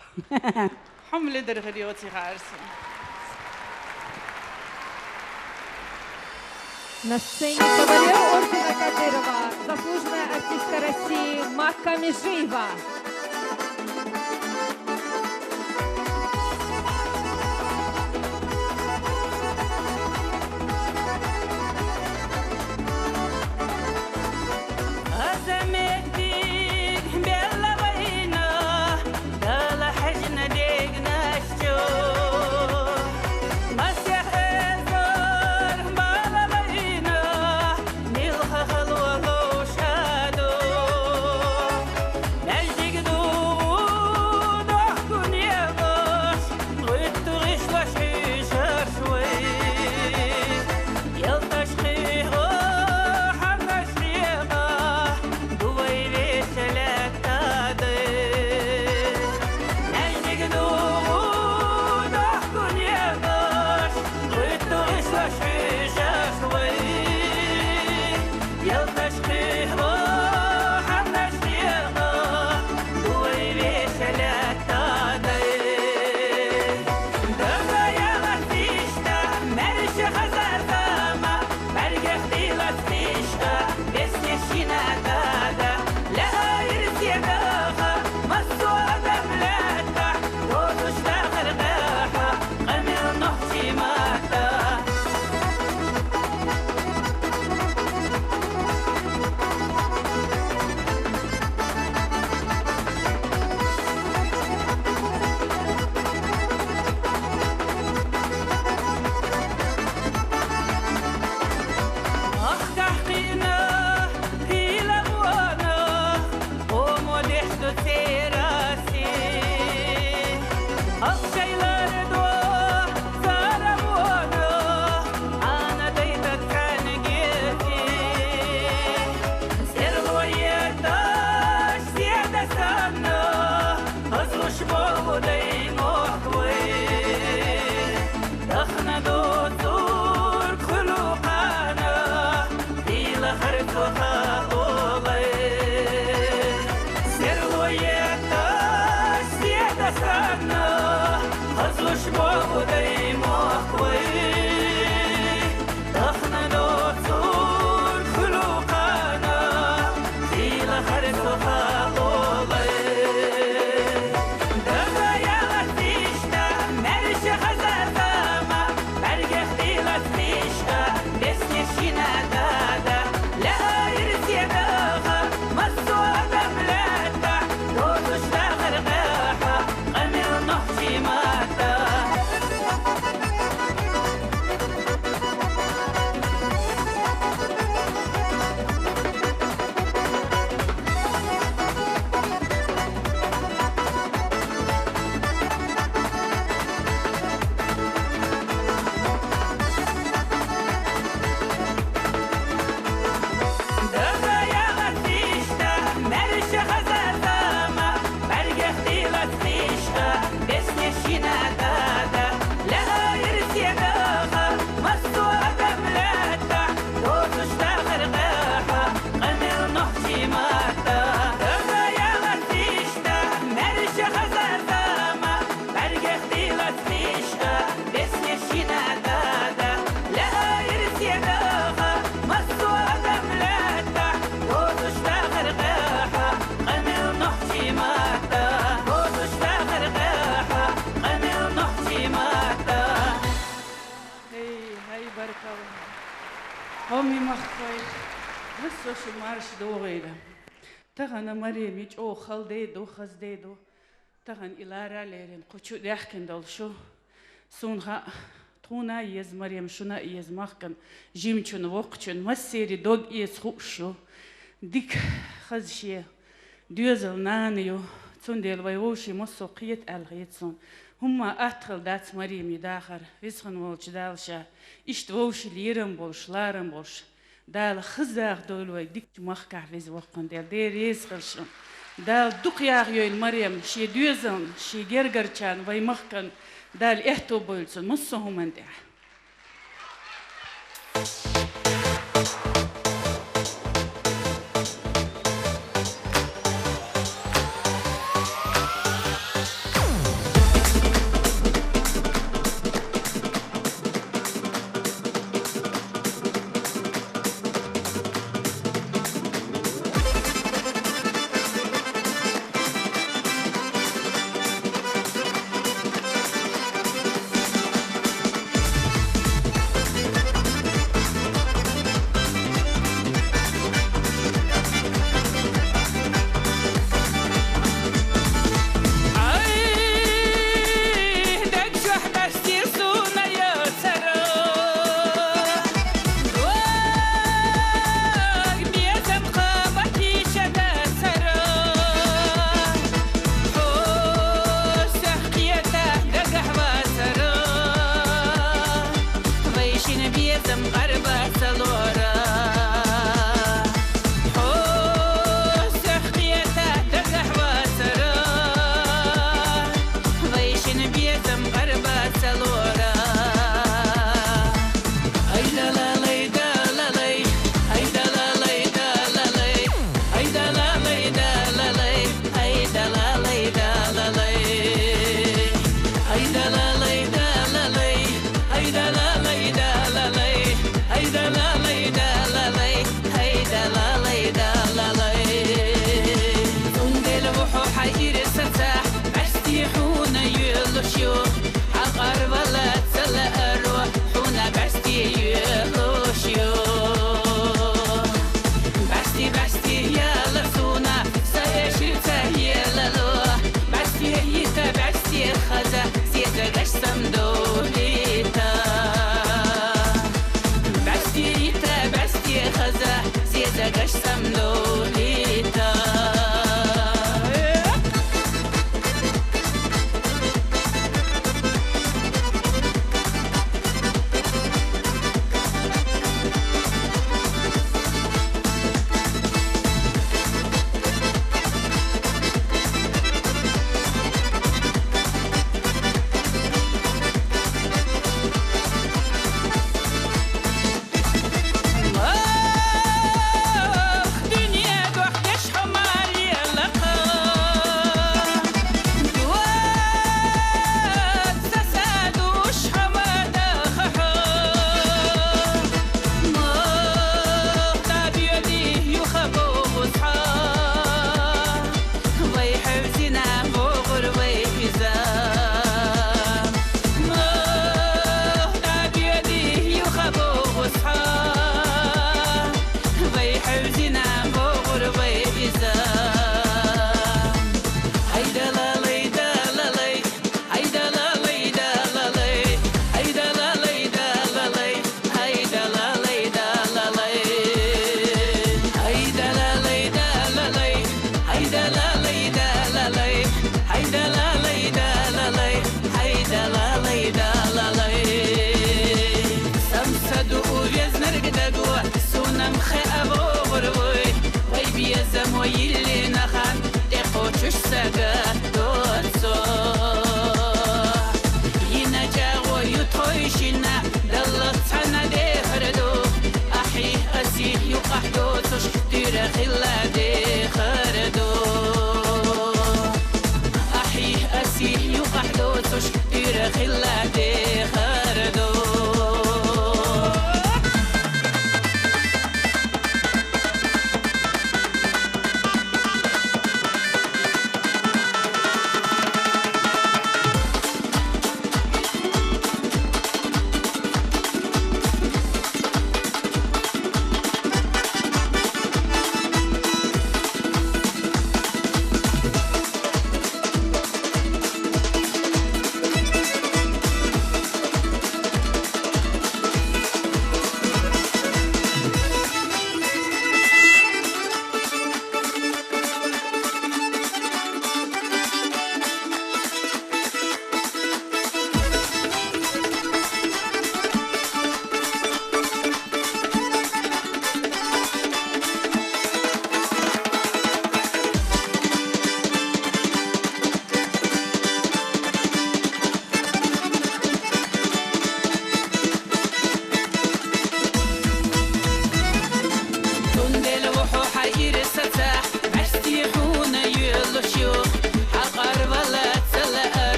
حمل درغريوتي خارسين. На сцене кавалер ордена Кадырова, заслуженная артистка России Макка Межиева. هاي بركة همي مخفي بس شو مارش دوغيلا تغنى مريم يج او خل ديدو خز ديدو تغن إلارا ليرين قوشو ديحكن دول شو سونها تونا يز مريم شونا يز مخكن جيمچون وقچون مسيري دوغ يز خوشو ديك خزشيه دوزل نانيو تندل ويوشي مسوقية الغيتسون هما أدخل دات مريم يداخر ويسخن والش دالشا إشت ووش ليرم بولش لارم بولش دال خزاق دولوي ديك مخكع فيز وقن دال دير يسخلشن دال دوقياغ يوين مريم شي دوزن شي جرجرچان وي مخكن دال إحتو بولسون مسو همان دع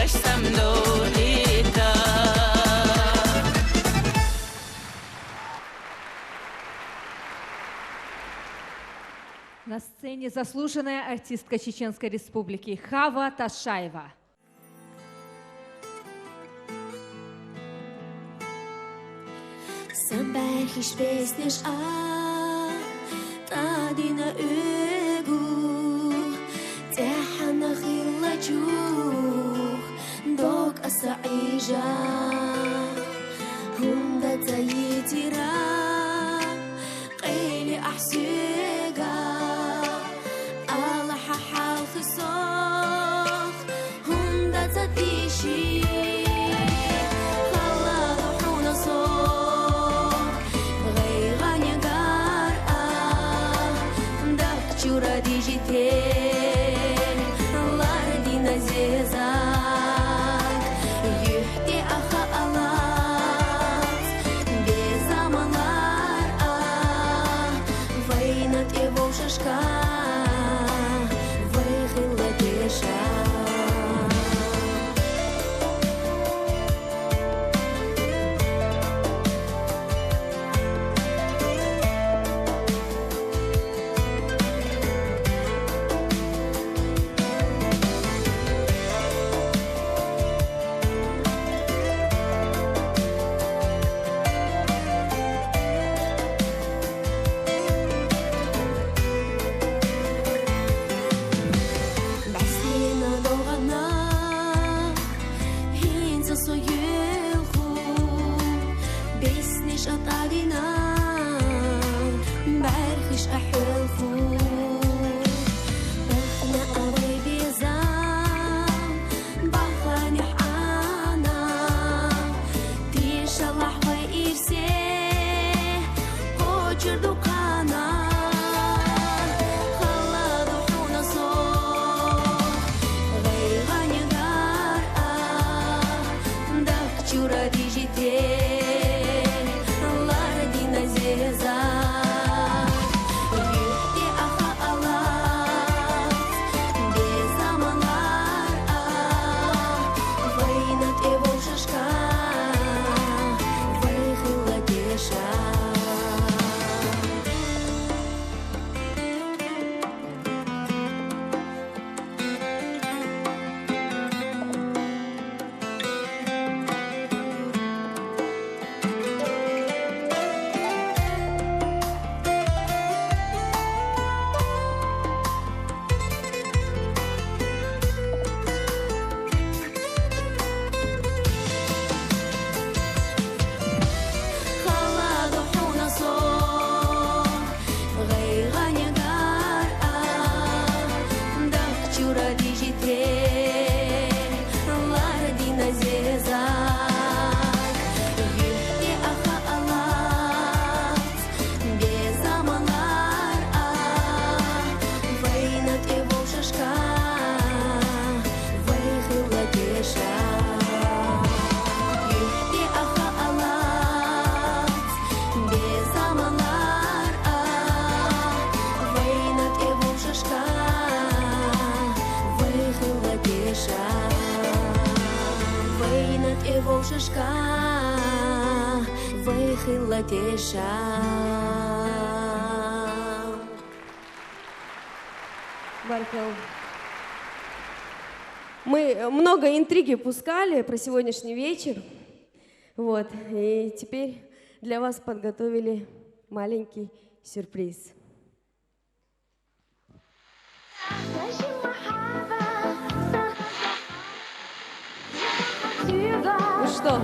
со мной летать. На сцене заслуженная артистка Чеченской Республики Хава Ташаева. Sen bergiş besniş a tadina ögu tehana khilaju dok asaija hunda tayitira qili ahsiga Allah hal khusakh hunda tatishi digital lardina zezak yuhti akha alat bezamalar vaynat evo shashka vaykhila desha Мы много интриги пускали про сегодняшний вечер. Вот. И теперь для вас подготовили маленький сюрприз. Ну что?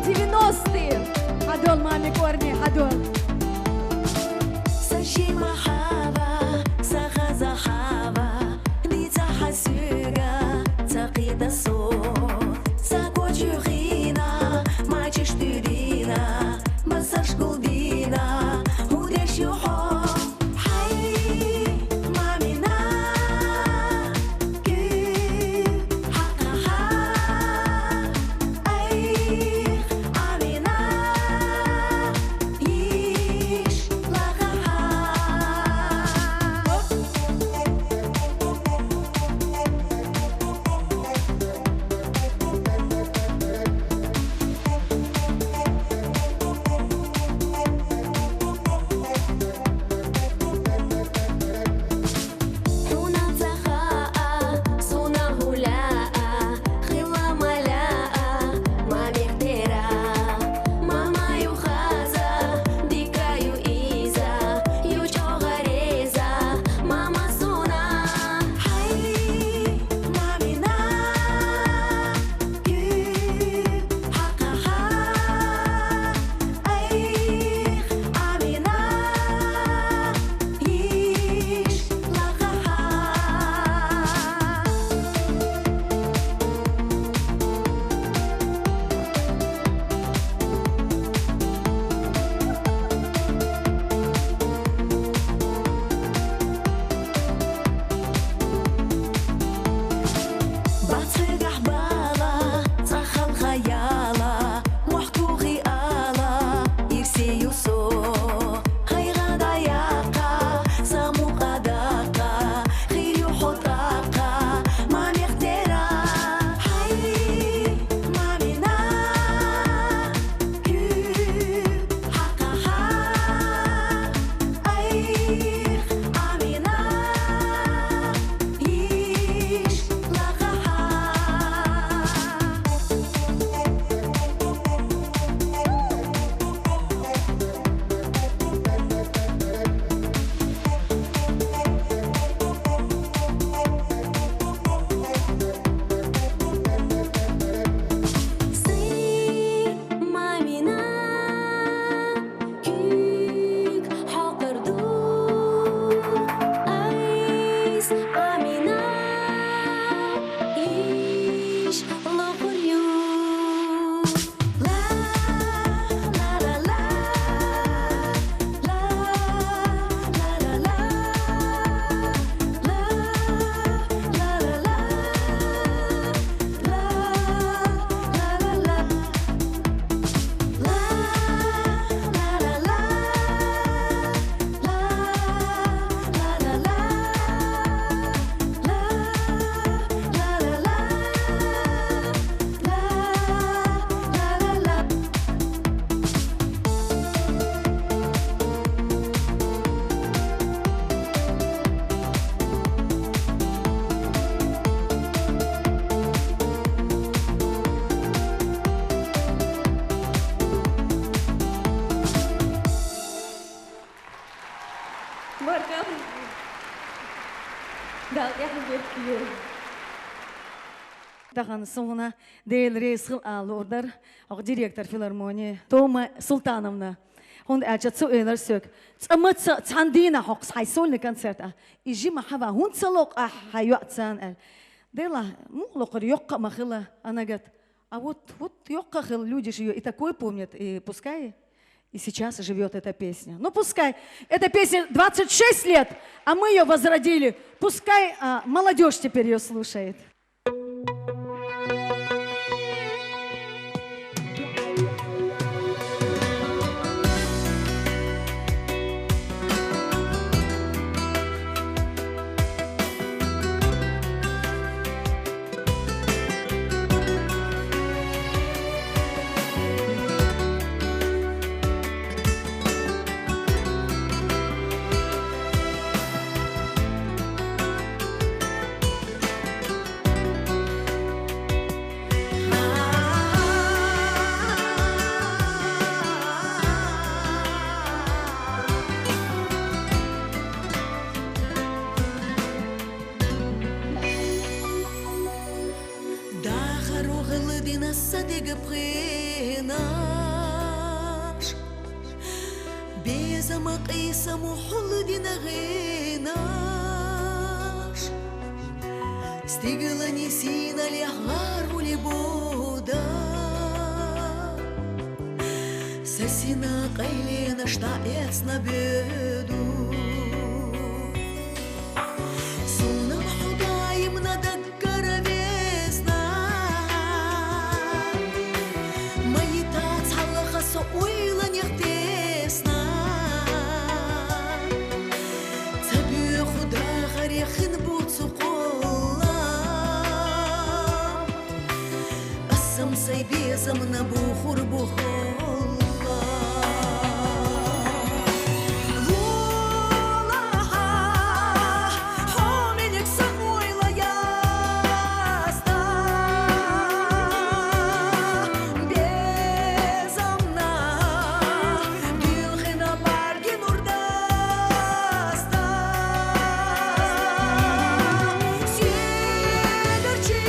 90-е. هدول مامي كورني هدول. Sashi mahaba, sakhaza haba, lita hasuga, taqida so, sakojurina, machish turina, masash gulbina, hudesh yuho. Таган соңына Дейл Рейсхил алордар, директор филармонии Тома Султановна. Он әчет сөйлер сөк. Цамытса цандина хокс хайсольный концерт. Ижи махава хун салок хайуатсан. Дейла мулокыр ёкка махила анагат. А вот ёкка хил люди же ее и такой помнят, и пускай и сейчас живет эта песня. Ну пускай эта песня 26 лет, а мы ее возродили. Пускай молодежь теперь ее слушает. Стигла несина лягар у лебода Сосина кайлена штаец на беду Сунам худаем надо горовезна Мои тац халаха со уйла нехтесна Цабю худа харехин буцу Безом на бухур бухолла Волаха хоменек самойла яста Безом на гилхина баргин урдаста Седерчи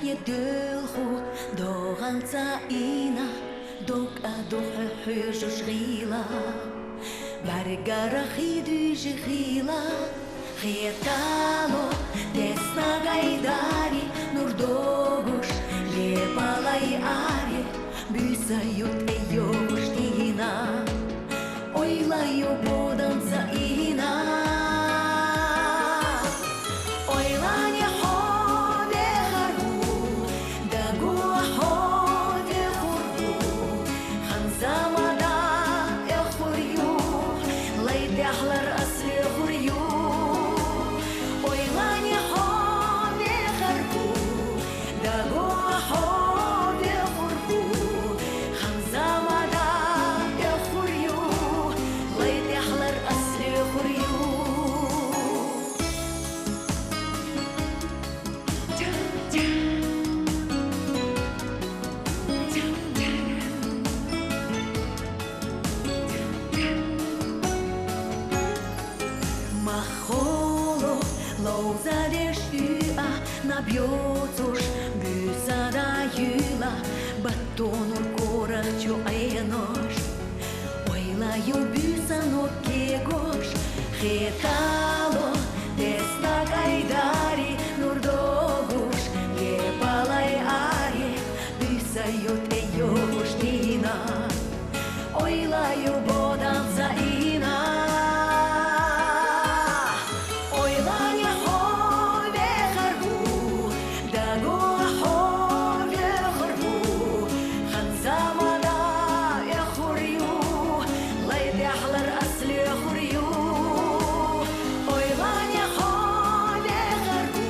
يدلخو دوغان تاينا دوك أدوح حيش شغيلة برقر خيدو جخيلة خيتالو تسنا غيداري نور دوغوش لبالاي آري بيسايوت ايوش دينا ойлаю будан заина ойлане ходе хару дагу ходе хуру ханзамада эхурю лейди ахлар асли хурю ойлане ходе хару дагу ходе хуру ханзамада эхурю ليت أحلى الأسر خريو Махоло лоузадеш юа набьётуш бюсада юла батонур корах чо энош ойлаю бюсано кегош хетало десна гайдари нурдогуш епалай аре бюсают эйош дина ойлаю бодан заина ойлане ходе харгу дагу ходе харгу ханзамада эхурю ليت أحلى الأصل خريو ойлане ходе харгу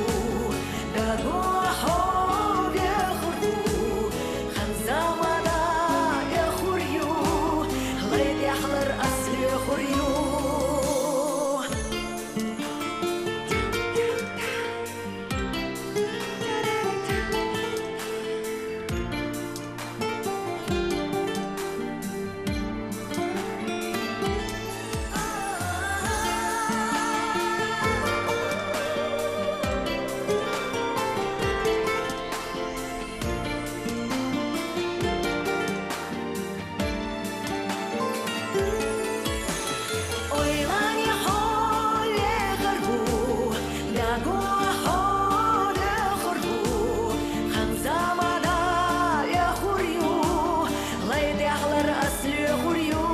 дагу ходе харгу ханзамада эхурю ليت أحلى الأصل خريو ойлане ходе харгу дагу ходе харгу ханзамада эхурю ليت أحلى الأصل خريو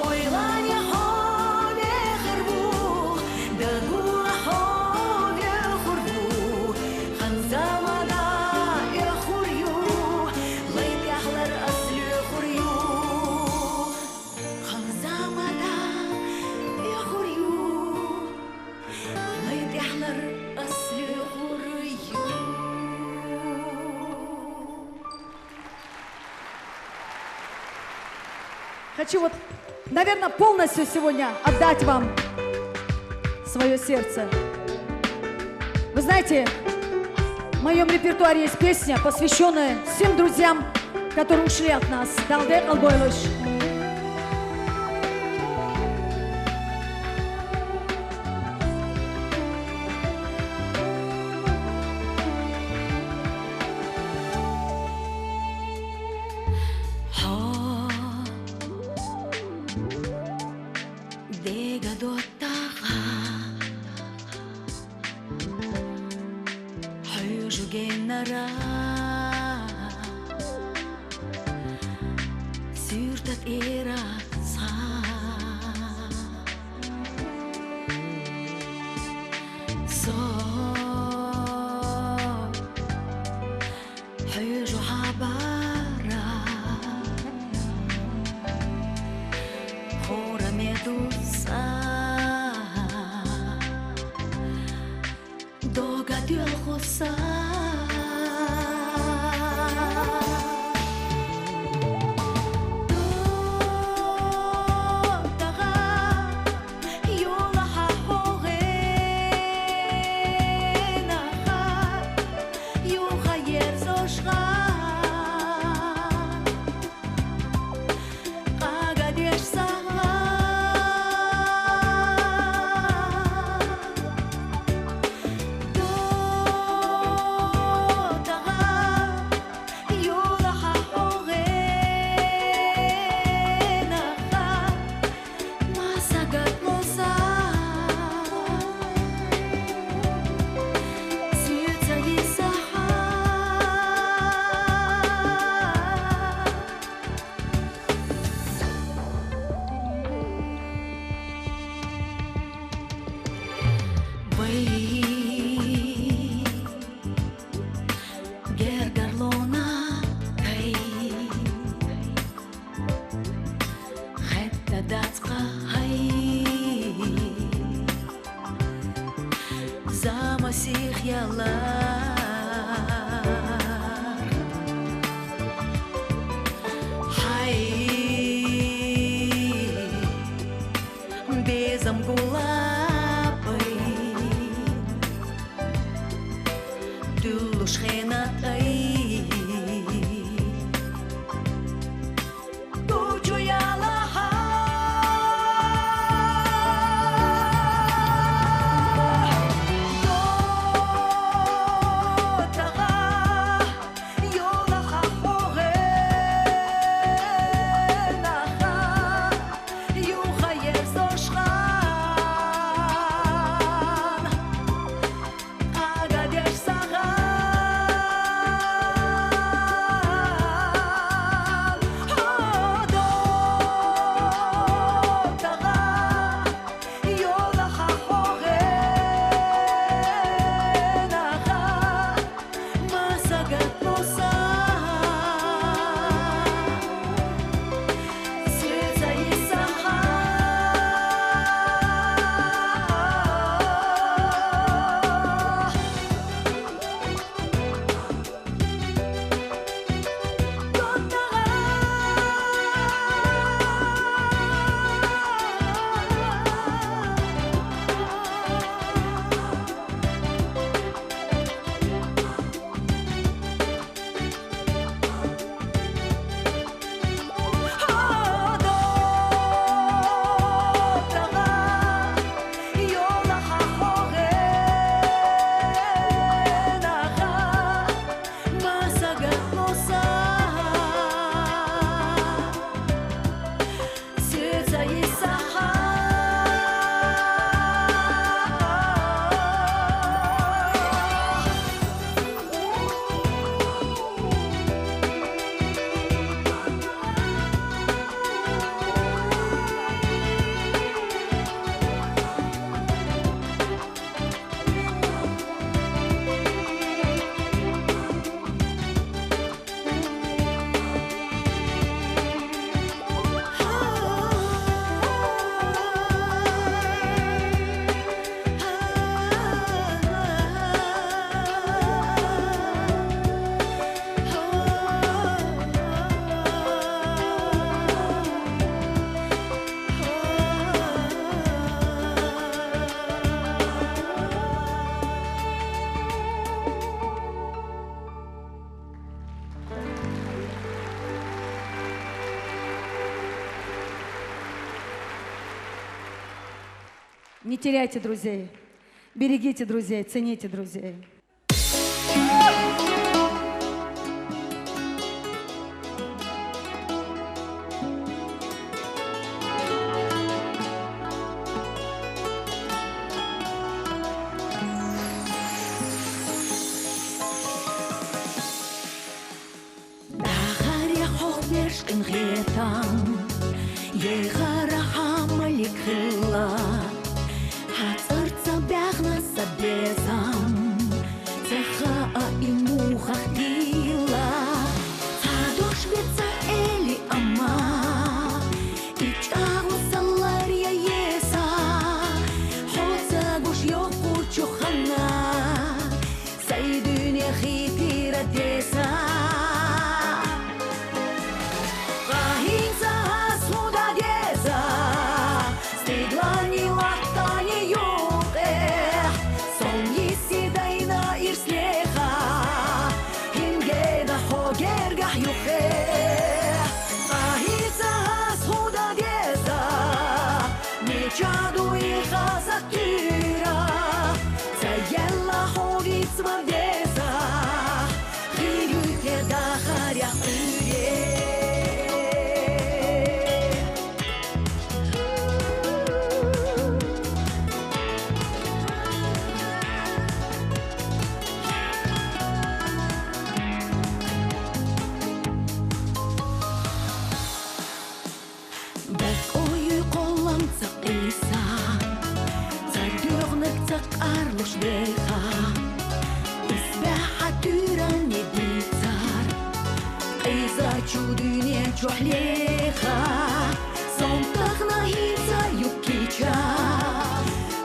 ойлане ходе харгу дагу ходе харгу ханзамада эхурю ليت أحلى الأصل خريو خنزامدا يخريو ليت أحلى الأصل خريو Хочу вот, наверное, полностью сегодня отдать вам свое сердце. Вы знаете, в моем репертуаре есть песня, посвященная всем друзьям, которые ушли от нас. Далдек Албойлыш. Дега доттага хүйжу геннара сүртат эра са со хүйжу хабара хора медуса дога дюл хоса مسيح يلا Не теряйте друзей, берегите друзей, цените друзей.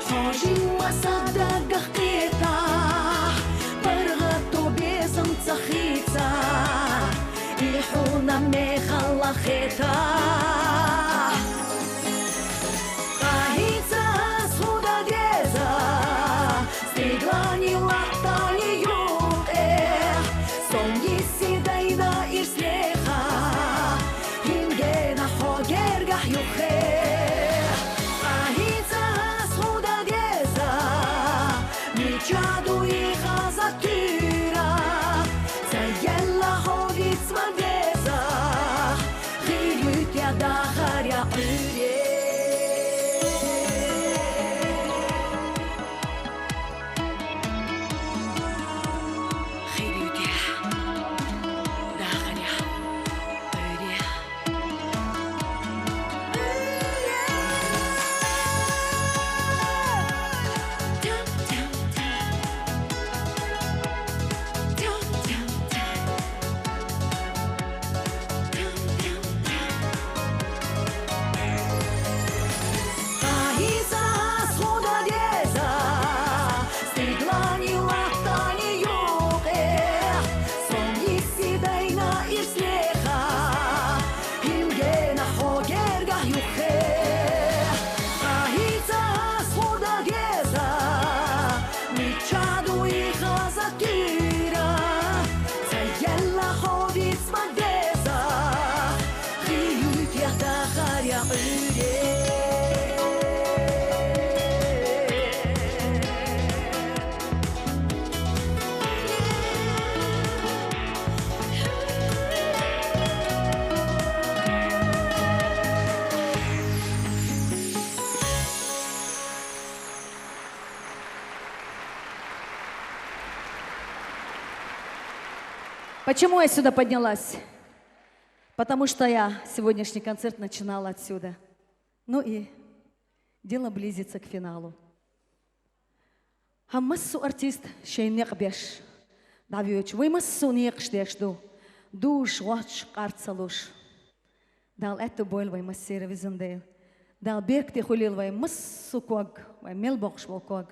Хожим масада гахкета חטא Хаица суда деза Стеглани лактани юте Сонги сидайна ирслеха Хингена хогергах юхе Хаица суда деза Мичаду и хазатира Цайелла ходит смадеза Хилют я дахар я уре Почему я сюда поднялась? Потому что я сегодняшний концерт начинала отсюда. Ну и дело близится к финалу. Хаммассу артист шейнек беш. Давиоч, вымассу некштешду. Душ, вач, карцалуш. Дал это боль ваймассера визандейл. Дал берг те хулил ваймассу ког. Ваймелбокш волког.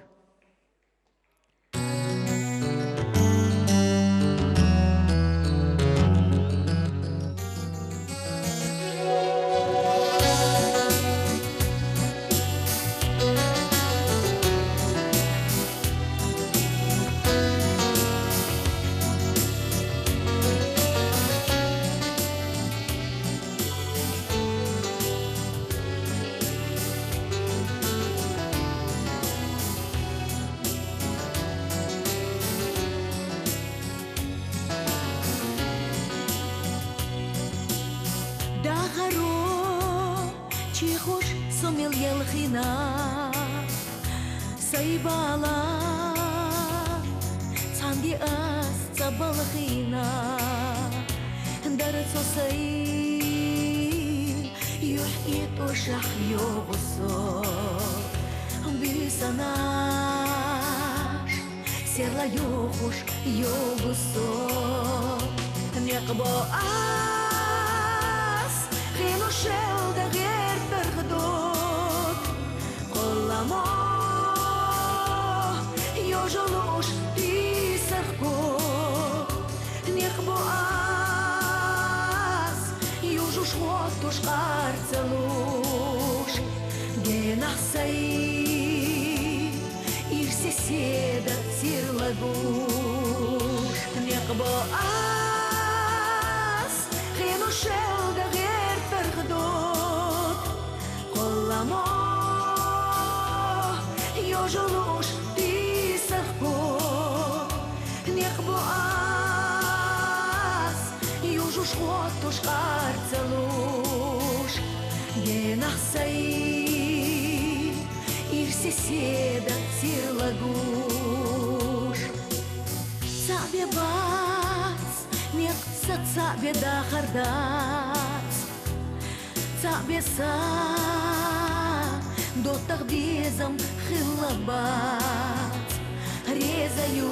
Saybala Tangi as tabalkhina Darat sosai Yuhit ushah yughso Bisanash Serla yuhush yughso Niqbo as Khinu shel da gher bergdot Qollamo Yojolush pisarko Niqbo as Yujush wotush qartsalush Genahsai Irse seda sirlagush Niqbo as Khinu shel da gher bergdot Qollamo Yojolush Niqbo as Yujush wotush qartsalush Genahsai Irse seda sirlagush Sabe bats Niqsa sabe dakhardats Sabe sa Дотах безам khilabats Резаю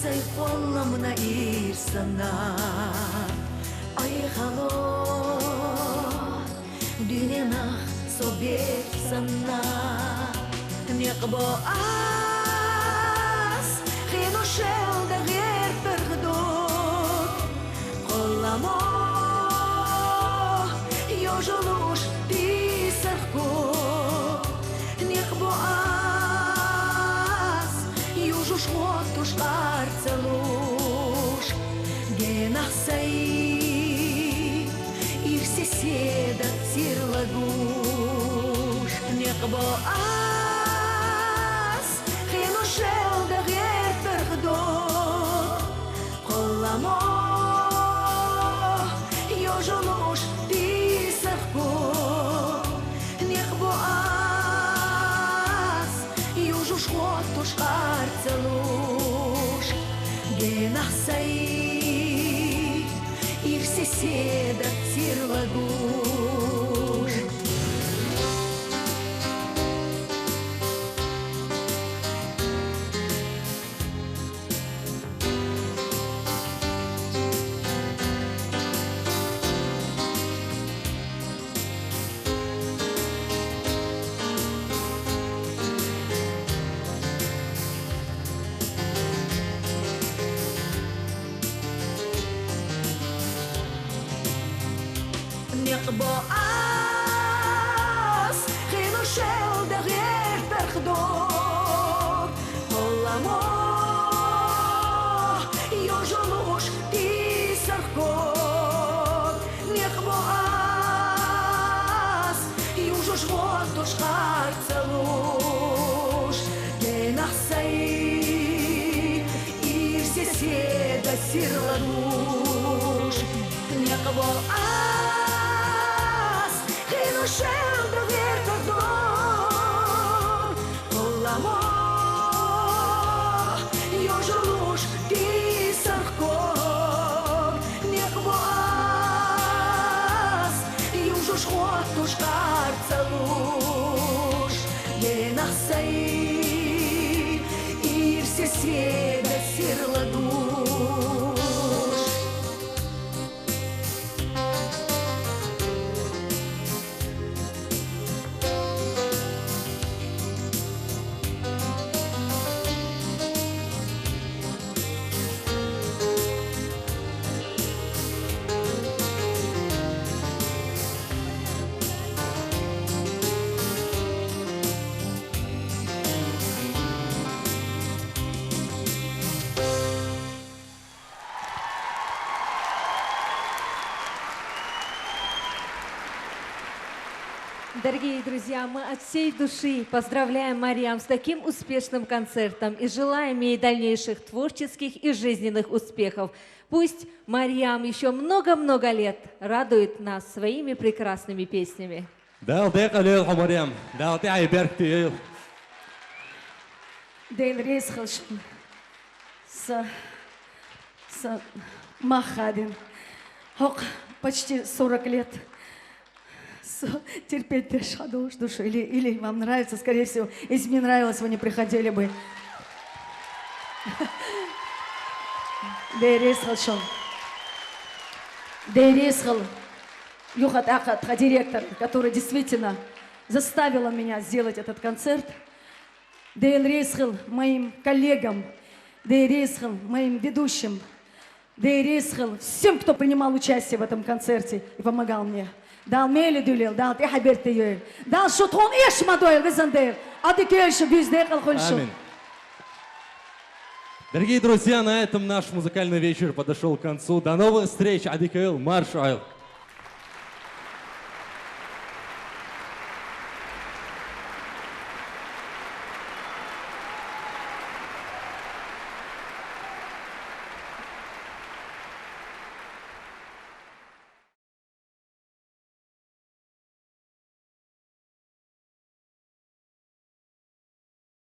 Sayfollam na irsana Ay halo Dünyanah sobek sana Niqbo as Khinu shel da gher bergdot Qollamo boas Iujuș hotuș arțăluș Genasai Irse seda țirlăguș Nec boas Henușel de ghertărdot Colamo Iujunuș tisărcot Nec boas Iujuș hotuș arțăluș Genasai Irse seda țirlăguș Nec boas Henușel de ghertărdot Colamo Iujunuș tisărcot Nec boas Iujuș hotuș arțăluș Genasai Irse seda țirlăguș Nec boas Henușel de ghertărdot Colamo Iujunuș tisărcot Nec boas Iujuș hotuș arțăluș Genasai Irse seda țirlăguș Дорогие друзья, мы от всей души поздравляем Мариам с таким успешным концертом и желаем ей дальнейших творческих и жизненных успехов. Пусть Мариам еще много-много лет радует нас своими прекрасными песнями. Дэн Рейсхелшин с Махадин. Почти 40 лет. Терпеть дышу душу. Или вам нравится, скорее всего. Если мне нравилось, вы не приходили бы. Дейресхал. Дейресхал. Юхат Ахат, директор, который действительно заставила меня сделать этот концерт. Дейресхал моим коллегам. Дейресхал моим ведущим. Дейресхал всем, кто принимал участие в этом концерте и помогал мне. Дал мели дюлил, дал ты хаберты юл, дал шутхон иш мадуэл визандер, а ты кельши биздек алхоншу. Дорогие друзья, на этом наш музыкальный вечер подошел к концу. До новых встреч, Адикаэл, марш айл.